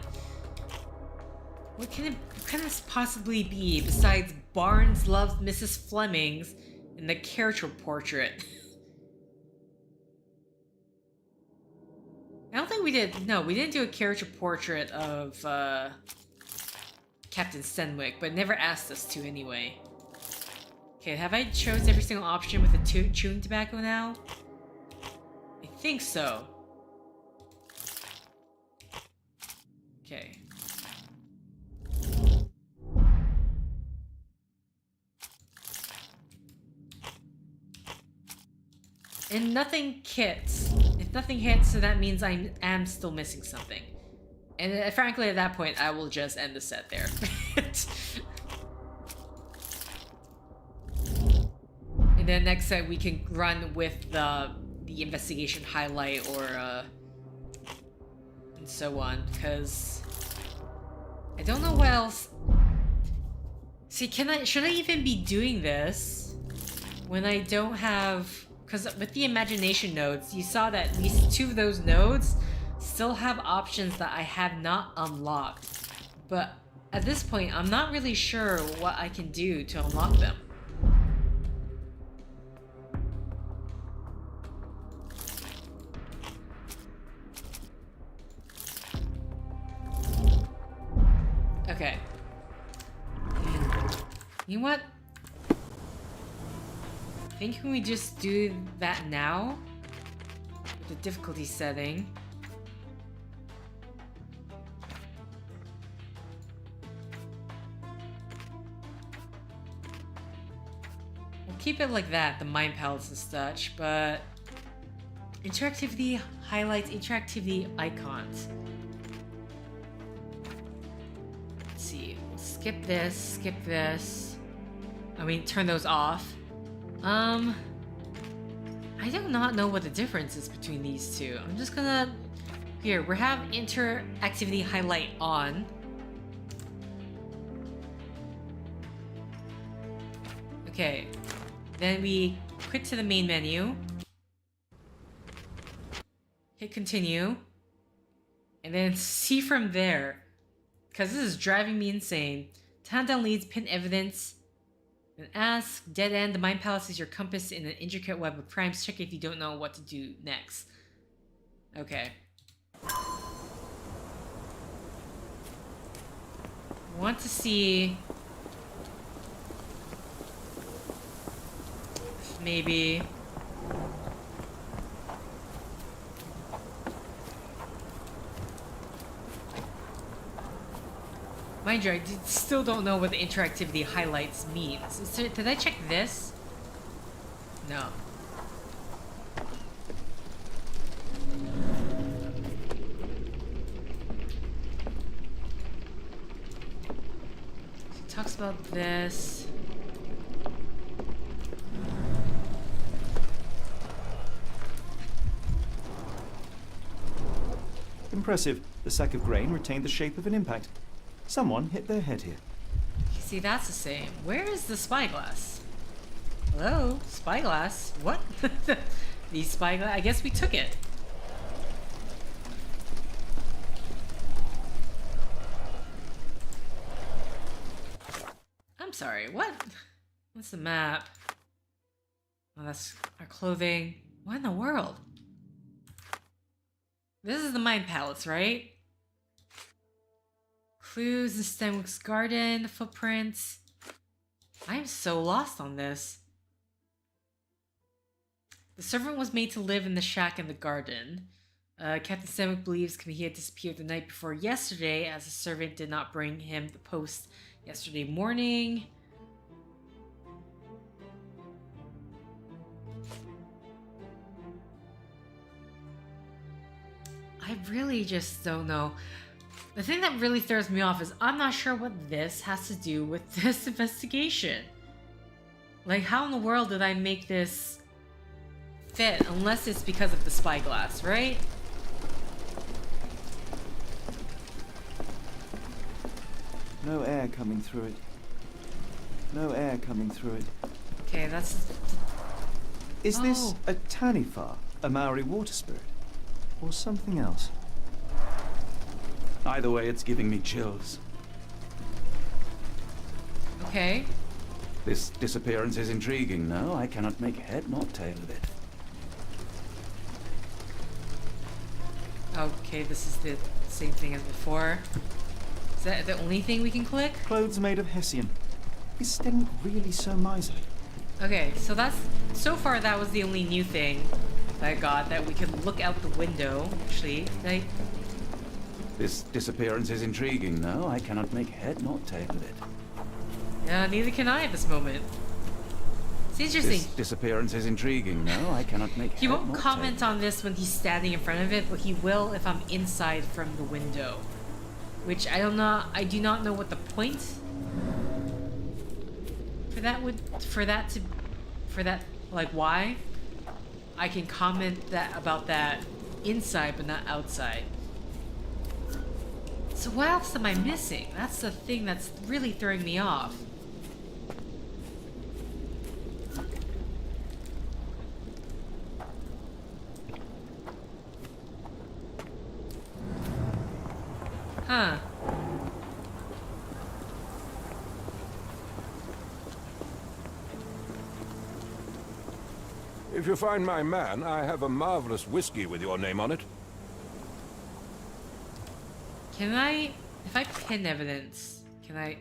What can this possibly be besides Barnes loves Mrs. Fleming's and the character portrait? I don't think we did. No, we didn't do a character portrait of Captain Stenwick, but never asked us to anyway. Okay, have I chose every single option with the chewing tobacco now? I think so. Okay. And nothing hits. If nothing hits, so that means I am still missing something. And frankly, at that point, I will just end the set there. And then next set, we can run with the investigation highlight or and so on, because I don't know what else. See, should I even be doing this when I don't have? Because with the imagination nodes, you saw that at least 2 of those nodes still have options that I have not unlocked. But at this point, I'm not really sure what I can do to unlock them. Okay. You know what? I think we just do that now? With the difficulty setting. We'll keep it like that, the mind palace and such, but interactivity highlights interactivity icons. Let's see, we'll skip this. I mean, turn those off. I do not know what the difference is between these two. I'm just gonna... Here, we have interactivity highlight on. Okay. Then we quit to the main menu. Hit continue. And then see from there. Because this is driving me insane. Countdown leads, pin evidence. Then ask, dead end, the mind palace is your compass in an intricate web of crimes. Check if you don't know what to do next. Okay. Want to see... if maybe... Mind you, I still don't know what the interactivity highlights means. Did I check this? No. It talks about this. Impressive. The sack of grain retained the shape of an impact. Someone hit their head here. See, that's the same. Where is the spyglass? Hello? Spyglass? What? The spyglass? I guess we took it. I'm sorry, what? What's the map? Oh, that's our clothing. What in the world? This is the mind palace, right? Clues in Stenwick's garden, footprints. I am so lost on this. The servant was made to live in the shack in the garden. Captain Stenwick believes Camilla disappeared the night before yesterday, as the servant did not bring him the post yesterday morning. I really just don't know. The thing that really throws me off is I'm not sure what this has to do with this investigation. Like, how in the world did I make this fit? Unless it's because of the spyglass, right? No air coming through it. No air coming through it. Okay, that's... Is this a Tanifar, a Maori water spirit? Or something else? Either way, it's giving me chills. Okay. This disappearance is intriguing, no? I cannot make head nor tail of it. Okay, this is the same thing as before. Is that the only thing we can click? Clothes made of Hessian. Is Stenwick really so miserly? Okay, so that's... So far, that was the only new thing that I got, that we could look out the window. Actually, This disappearance is intriguing, no? I cannot make head nor tail of it. Yeah, neither can I at this moment. It's interesting. This disappearance is intriguing, no? I cannot make He head won't nor comment tail. on this when he's standing in front of it, but he will if I'm inside from the window. Which I do not know what the point for that like why I can comment about that inside but not outside. So what else am I missing? That's the thing that's really throwing me off. Huh. If you find my man, I have a marvelous whiskey with your name on it. Can I... If I pin evidence... Can I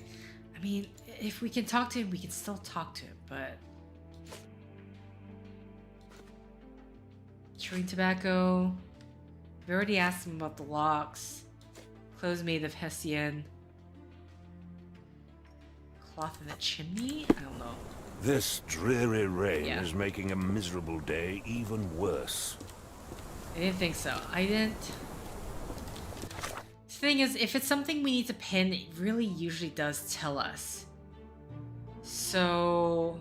mean, if we can talk to him, we can still talk to him, but... Chewing tobacco. We already asked him about the locks. Clothes made of Hessian. Cloth in the chimney? I don't know. This dreary rain Yeah. is making a miserable day even worse. I didn't think so. I didn't... The thing is, if it's something we need to pin, it really usually does tell us. So...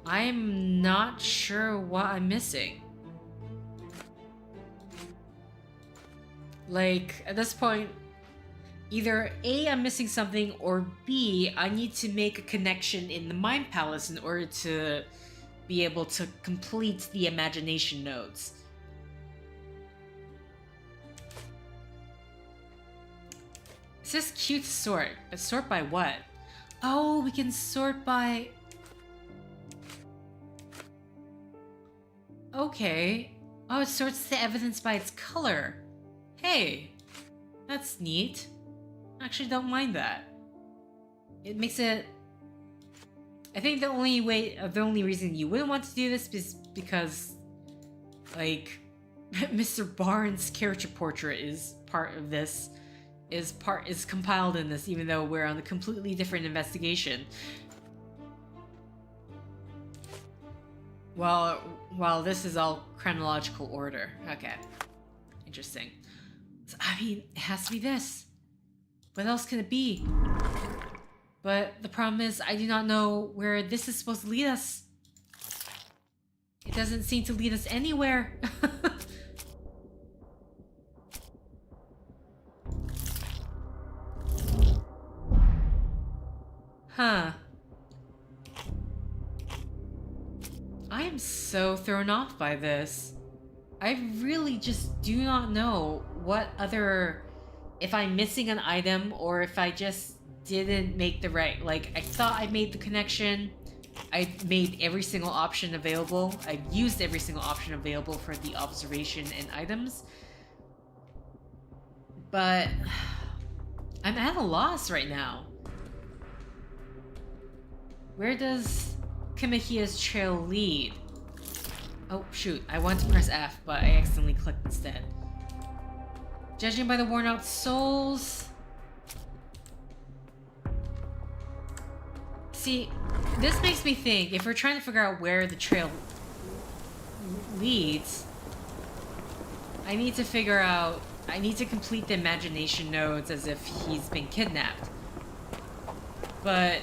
I'm not sure what I'm missing. Like, at this point, either A, I'm missing something, or B, I need to make a connection in the Mind Palace in order to be able to complete the imagination nodes. It says Q to sort, but sort by what? Oh, we can sort by... Okay. Oh, it sorts the evidence by its color. Hey, that's neat. Actually, don't mind that. It makes it... I think the only reason you wouldn't want to do this is because, like, Mr. Barnes' character portrait is part of this, is compiled in this, even though we're on a completely different investigation. While this is all chronological order. Okay. Interesting. So, I mean, it has to be this. What else can it be? But the problem is, I do not know where this is supposed to lead us. It doesn't seem to lead us anywhere. Huh. I am so thrown off by this. I really just do not know what other... If I'm missing an item or if I just didn't make the right... Like, I thought I made the connection. I made every single option available. I used every single option available for the observation and items. But... I'm at a loss right now. Where does Kamihia's trail lead? Oh, shoot. I wanted to press F, but I accidentally clicked instead. Judging by the worn out souls... See, this makes me think, if we're trying to figure out where the trail leads, I need to figure out... I need to complete the imagination nodes as if he's been kidnapped. But...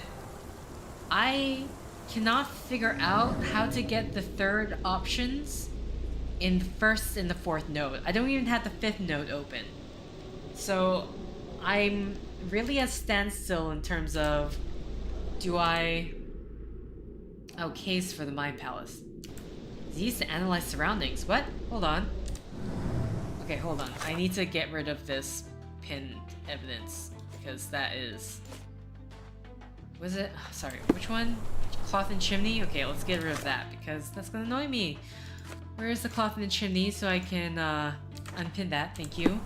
I cannot figure out how to get the third options in the first and the fourth node. I don't even have the fifth node open. So I'm really at a standstill in terms of, do I... Oh, case for the Mind Palace. These to analyze surroundings. What? Hold on. Okay, hold on. I need to get rid of this pinned evidence, because that is... Was it? Sorry, which one? Cloth and chimney? Okay, let's get rid of that, because that's gonna annoy me. Where is the cloth and the chimney so I can unpin that? Thank you.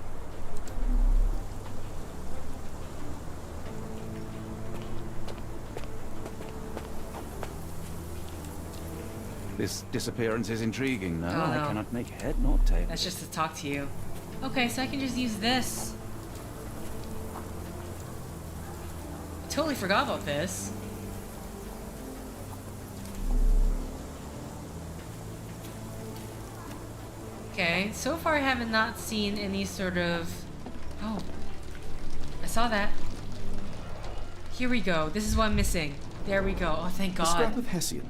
This disappearance is intriguing, though. Oh, no. I cannot make head nor tail. That's just to talk to you. Okay, so I can just use this. Totally forgot about this. Okay, so far I haven't not seen any sort of... Oh, I saw that. Here we go. This is what I'm missing. There we go. Oh, thank God. A scrap of Hessian.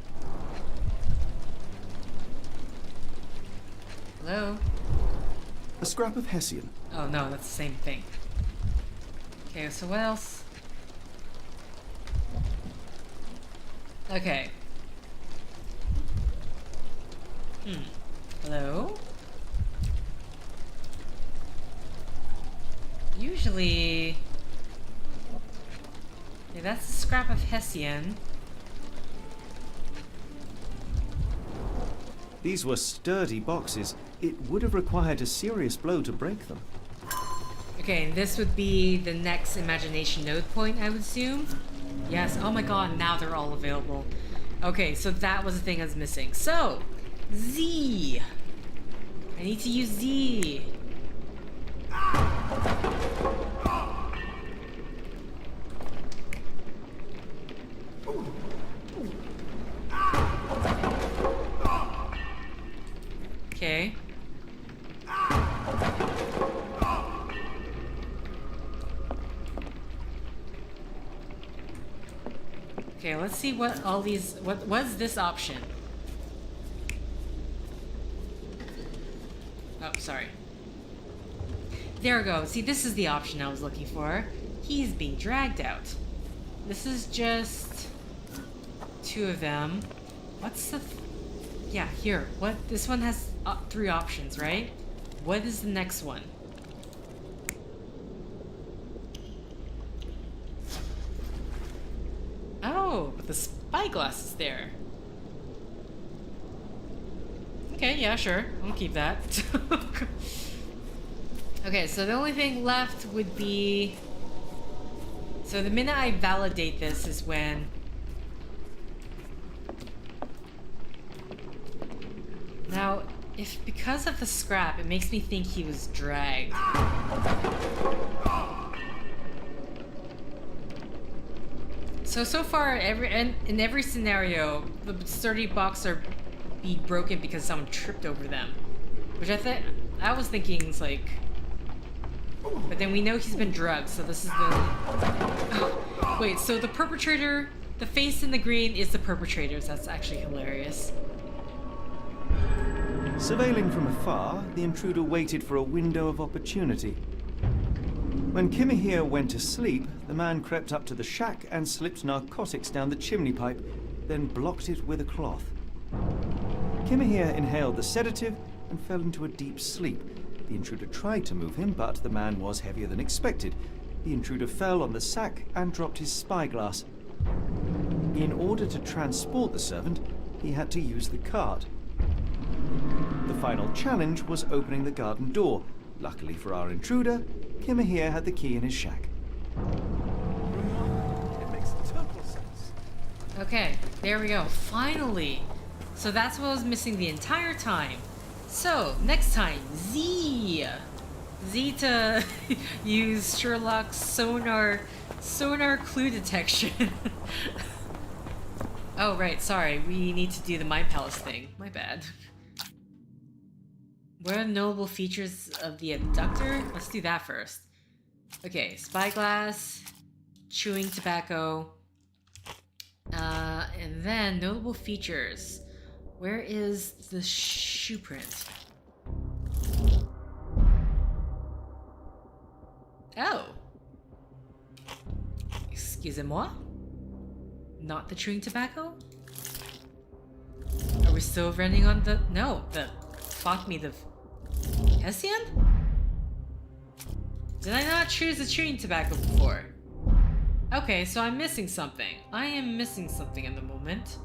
Hello? A scrap of Hessian. Oh no, that's the same thing. Okay, so what else? Okay. Hello? Usually... Okay, that's a scrap of Hessian. These were sturdy boxes. It would have required a serious blow to break them. Okay, this would be the next imagination node point, I would assume. Yes, oh my god, now they're all available. Okay, so that was the thing I was missing. So, Z. I need to use Z. Okay. Okay, let's see what all these... What was this option? Oh, sorry. There we go. See, this is the option I was looking for. He's being dragged out. This is just... 2 of them. What's the... Yeah, here. What? This one has 3 options, right? What is the next one? Oh, but the spyglass is there. Okay, yeah, sure. I'll keep that. Okay, so the only thing left would be... So the minute I validate this is when... Now, if because of the scrap, it makes me think he was dragged. So far, in every scenario, the sturdy blocks are be broken because someone tripped over them. Which I was thinking is like... But then we know he's been drugged, so this is the... Oh, wait, so the perpetrator, the face in the green is the perpetrators. That's actually hilarious. Surveilling from afar, the intruder waited for a window of opportunity. When Kimahir went to sleep, the man crept up to the shack and slipped narcotics down the chimney pipe, then blocked it with a cloth. Kimahir inhaled the sedative and fell into a deep sleep. The intruder tried to move him, but the man was heavier than expected. The intruder fell on the sack and dropped his spyglass. In order to transport the servant, he had to use the cart. The final challenge was opening the garden door. Luckily for our intruder, Kimahir had the key in his shack. It makes total sense. Okay, there we go. Finally! So that's what I was missing the entire time. So, next time, Z! Z to use Sherlock's sonar clue detection. Oh, right, sorry. We need to do the Mind Palace thing. My bad. What are the notable features of the abductor? Let's do that first. Okay, spyglass, chewing tobacco, and then notable features. Where is the shoe print? Oh. Excusez-moi? Not the chewing tobacco? Are we still running on the... No, the... Fuck me, the... Hessian? Did I not choose the chewing tobacco before? Okay, so I'm missing something. I am missing something at the moment.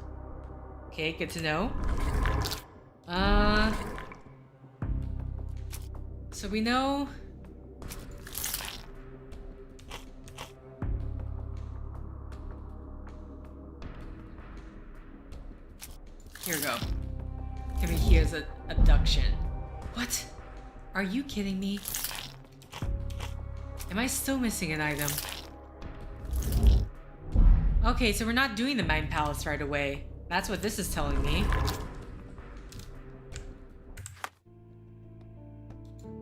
Okay, good to know. So we know... Here we go. Coming here's an abduction. What? Are you kidding me? Am I still missing an item? Okay, so we're not doing the Mind Palace right away. That's what this is telling me.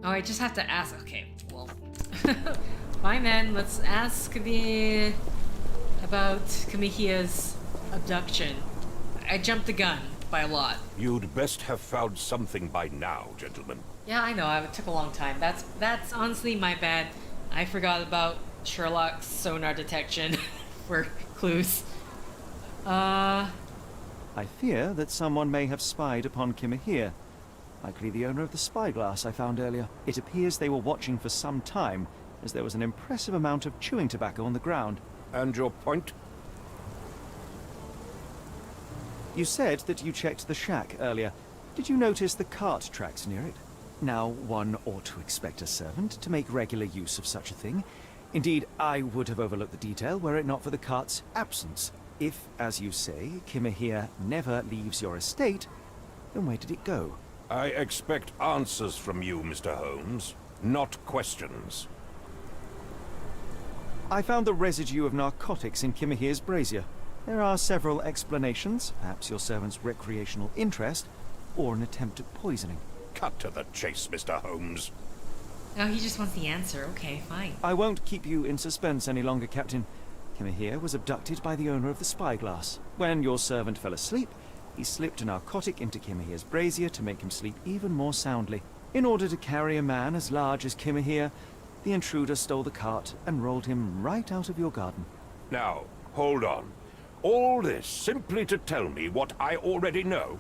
Oh, I just have to ask. Okay, well. Fine then, let's ask about Kamihia's abduction. I jumped the gun by a lot. You'd best have found something by now, gentlemen. Yeah, I know, it took a long time. That's honestly my bad. I forgot about Sherlock's sonar detection for clues. I fear that someone may have spied upon Kimahir. Likely the owner of the spyglass I found earlier. It appears they were watching for some time, as there was an impressive amount of chewing tobacco on the ground. And your point? You said that you checked the shack earlier. Did you notice the cart tracks near it? Now, one ought to expect a servant to make regular use of such a thing. Indeed, I would have overlooked the detail were it not for the cart's absence. If, as you say, Kimahir never leaves your estate, then where did it go? I expect answers from you, Mr. Holmes, not questions. I found the residue of narcotics in Kimahir's brazier. There are several explanations, perhaps your servant's recreational interest, or an attempt at poisoning. Cut to the chase, Mr. Holmes. Oh, he just wants the answer. Okay, fine. I won't keep you in suspense any longer, Captain. Kimahir was abducted by the owner of the spyglass. When your servant fell asleep, he slipped a narcotic into Kimahir's brazier to make him sleep even more soundly. In order to carry a man as large as Kimahir, the intruder stole the cart and rolled him right out of your garden. Now, hold on. All this simply to tell me what I already know?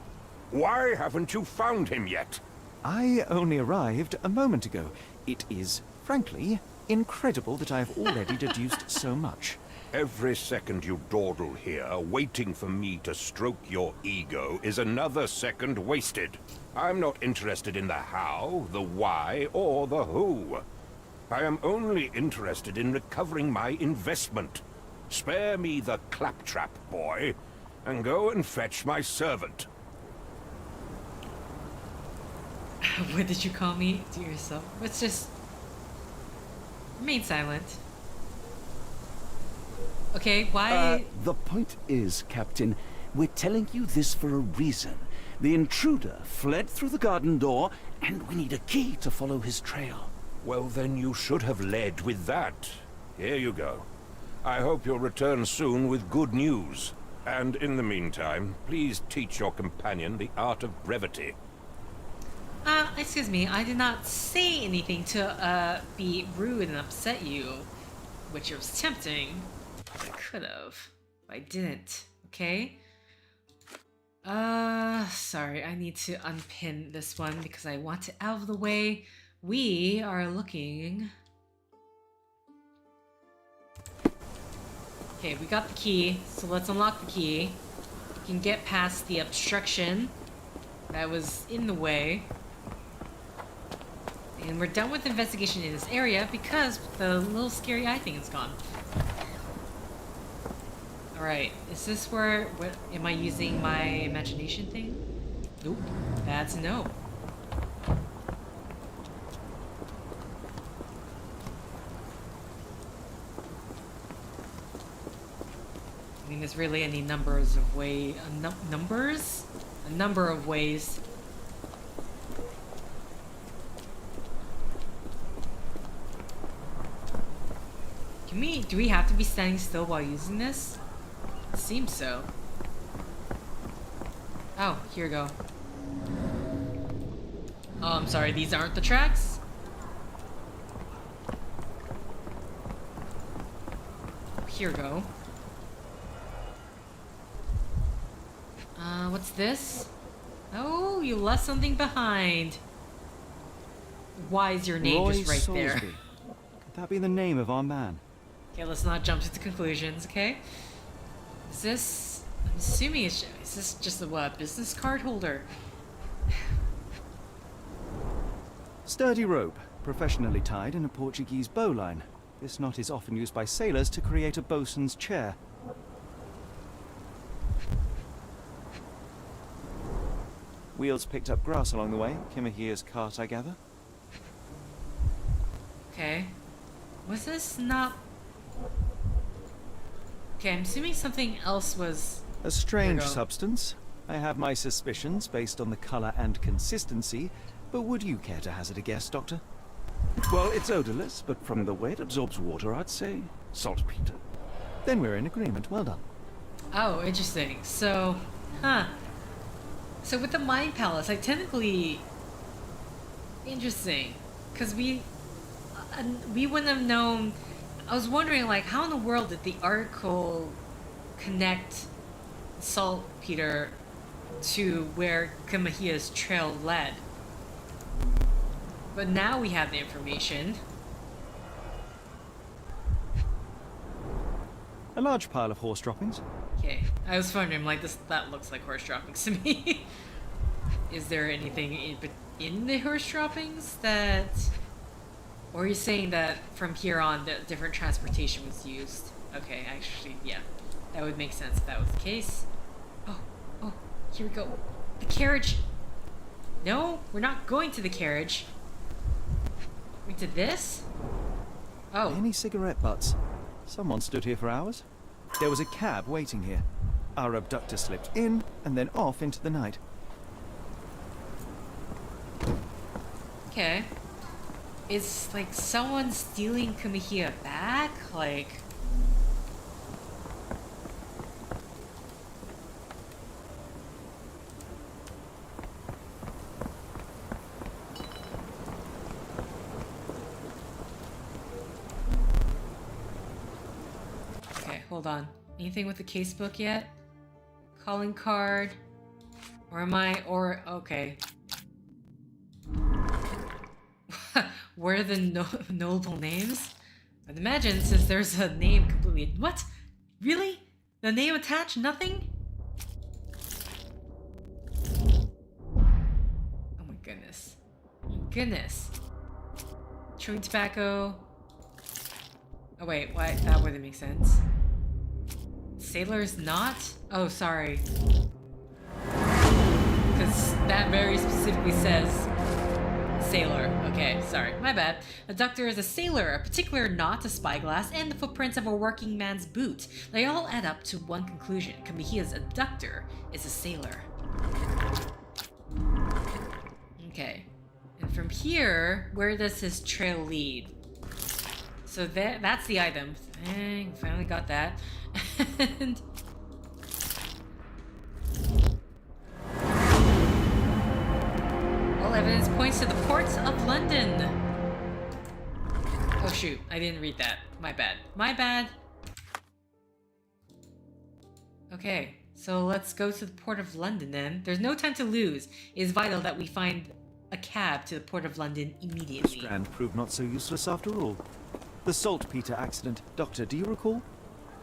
Why haven't you found him yet? I only arrived a moment ago. It is, frankly, incredible that I have already deduced so much. Every second you dawdle here, waiting for me to stroke your ego, is another second wasted. I'm not interested in the how, the why, or the who. I am only interested in recovering my investment. Spare me the claptrap, boy, and go and fetch my servant. What did you call me to yourself? Let's just remain silent. Okay, why? The point is, Captain, we're telling you this for a reason. The intruder fled through the garden door, and we need a key to follow his trail. Well, then you should have led with that. Here you go. I hope you'll return soon with good news. And in the meantime, please teach your companion the art of brevity. Excuse me, I did not say anything to, be rude and upset you, which was tempting. I could have, but I didn't, okay? Sorry, I need to unpin this one because I want it out of the way. We are looking... Okay, we got the key, so let's unlock the key. We can get past the obstruction that was in the way. And we're done with investigation in this area because the little scary eye thing is gone. Alright, is this where... What, am I using my imagination thing? Nope, that's a no. I mean, there's really any numbers of ways... numbers? A number of ways. Do we have to be standing still while using this? It seems so. Oh, here we go. Oh, I'm sorry, these aren't the tracks? Here we go. What's this? Oh, you left something behind. Why is your name Roy just right Soulsby. there? Could that be the name of our man? Okay, let's not jump to conclusions, okay? Is this... I'm assuming it's... Is this just a, what, business card holder? Sturdy rope, professionally tied in a Portuguese bowline. This knot is often used by sailors to create a bosun's chair. Wheels picked up grass along the way. Kimahir's cart, I gather. Okay. Was this not... Okay, I'm assuming something else was... A strange Here we go. substance. I have my suspicions based on the color and consistency, but would you care to hazard a guess, Doctor? Well, it's odorless, but from the way it absorbs water, I'd say saltpeter. Then we're in agreement. Well done. Oh, interesting. So... Huh. So with the Mind Palace, I technically... Interesting. Because we wouldn't have known... I was wondering, like, how in the world did the article connect saltpeter to where Kimahir's trail led? But now we have the information. A large pile of horse droppings. Okay, I was wondering, like, that looks like horse droppings to me. Is there anything in the horse droppings that... Or are you saying that from here on, the different transportation was used? Okay, actually, yeah. That would make sense if that was the case. Oh, here we go. The carriage! No, we're not going to the carriage. We're to this? Oh. Any cigarette butts? Someone stood here for hours. There was a cab waiting here. Our abductor slipped in and then off into the night. Okay. Is, like, someone stealing Kamihia back? Like... Okay, hold on. Anything with the casebook yet? Calling card? Or am I... or... okay. What are the notable names? I'd imagine since there's a name completely... What? Really? The name attached? Nothing? Oh my goodness. Oh my goodness. Chewing tobacco. Oh wait, why? That wouldn't make sense. Sailor's not? Oh, sorry. Because that very specifically says... sailor. Okay, sorry. My bad. A doctor is a sailor, a particular knot, a spyglass, and the footprints of a working man's boot. They all add up to one conclusion. Kamihia's abductor is a sailor. Okay. And from here, where does his trail lead? So that's the item. Dang, finally got that. And... all evidence points to the ports of London. Oh shoot, I didn't read that. My bad. My bad. Okay, so let's go to the port of London then. There's no time to lose. It is vital that we find a cab to the port of London immediately. The Strand proved not so useless after all. The saltpeter accident. Doctor, do you recall?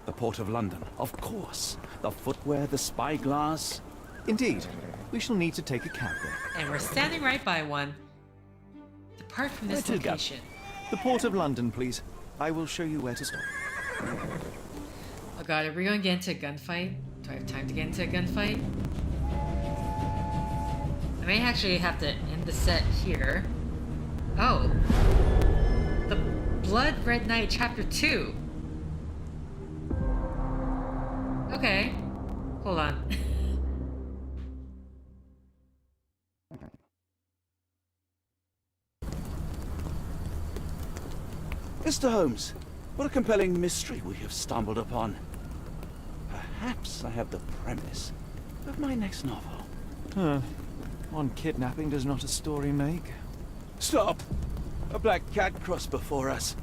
The Port of London, of course. The footwear, the spyglass. Indeed. We shall need to take a cab there. And we're standing right by one. Depart from this Where to go? location. The Port of London, please. I will show you where to stop. Oh god, are we going to get into a gunfight? Do I have time to get into a gunfight? I may actually have to end the set here. Oh. The Blood Red Knight Chapter 2. Okay. Hold on. Mr. Holmes, what a compelling mystery we have stumbled upon. Perhaps I have the premise of my next novel. One kidnapping does not a story make. Stop! A black cat crossed before us.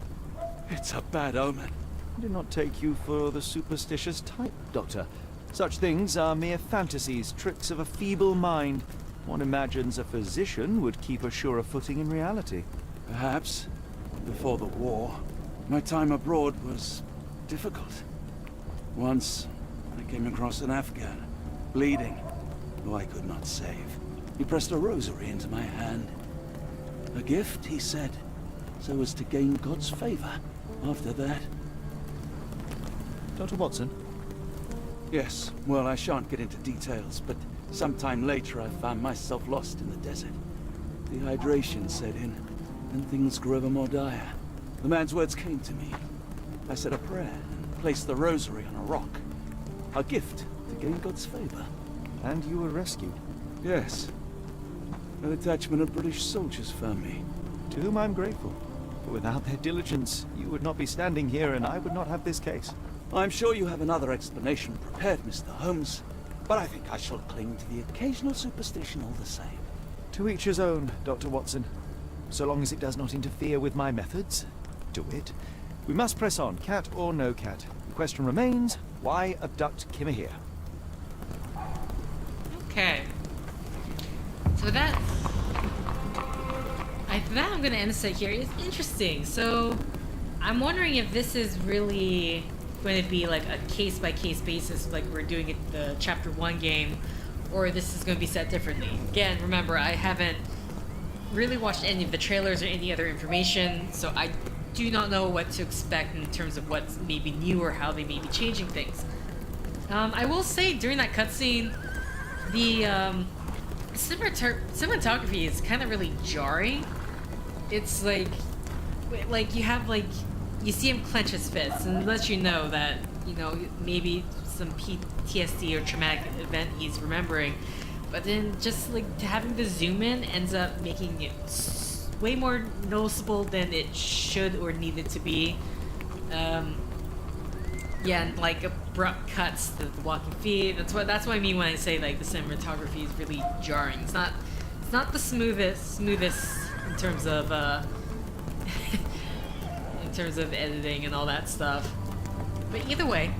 It's a bad omen. I do not take you for the superstitious type, Doctor. Such things are mere fantasies, tricks of a feeble mind. One imagines a physician would keep a surer footing in reality. Perhaps. Before the war, my time abroad was difficult. Once, I came across an Afghan, bleeding, who I could not save. He pressed a rosary into my hand. A gift, he said, so as to gain God's favor. After that... Dr. Watson? Yes, well, I shan't get into details, but sometime later I found myself lost in the desert. Dehydration set in, and things grew ever more dire. The man's words came to me. I said a prayer and placed the rosary on a rock. A gift to gain God's favor. And you were rescued. Yes. A detachment of British soldiers found me. To whom I'm grateful. But without their diligence, you would not be standing here and I would not have this case. I'm sure you have another explanation prepared, Mr. Holmes, but I think I shall cling to the occasional superstition all the same. To each his own, Dr. Watson. So long as it does not interfere with my methods, do it. We must press on, cat or no cat. The question remains, why abduct Kimahir? Okay. So that I'm gonna end the set here. It's interesting. So I'm wondering if this is really going to be like a case-by-case basis, like we're doing it the Chapter 1 game, or this is going to be set differently. Again, remember, I haven't really watched any of the trailers or any other information, so I do not know what to expect in terms of what's maybe new or how they may be changing things. I will say during that cutscene, the cinematography is kind of really jarring. It's like you have you see him clench his fists and it lets you know that, you know, maybe some PTSD or traumatic event he's remembering. But then just having the zoom in ends up making it way more noticeable than it should or needed to be. Yeah, and abrupt cuts to the walking feet. That's what I mean when I say the cinematography is really jarring. It's not the smoothest in terms of editing and all that stuff. But either way,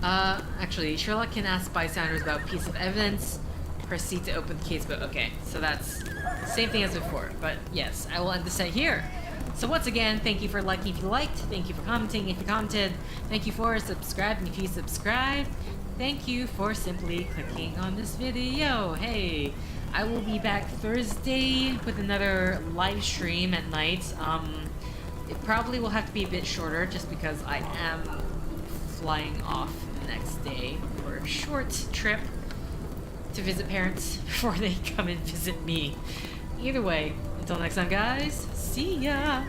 actually, Sherlock can ask bystanders about a piece of evidence. Proceed to open the case book. Okay, so that's same thing as before. But yes, I will end the set here. So once again, thank you for liking if you liked. Thank you for commenting if you commented. Thank you for subscribing if you subscribed. Thank you for simply clicking on this video. Hey, I will be back Thursday with another live stream at night. It probably will have to be a bit shorter just because I am flying off the next day for a short trip to visit parents before they come and visit me. Either way, until next time guys, see ya!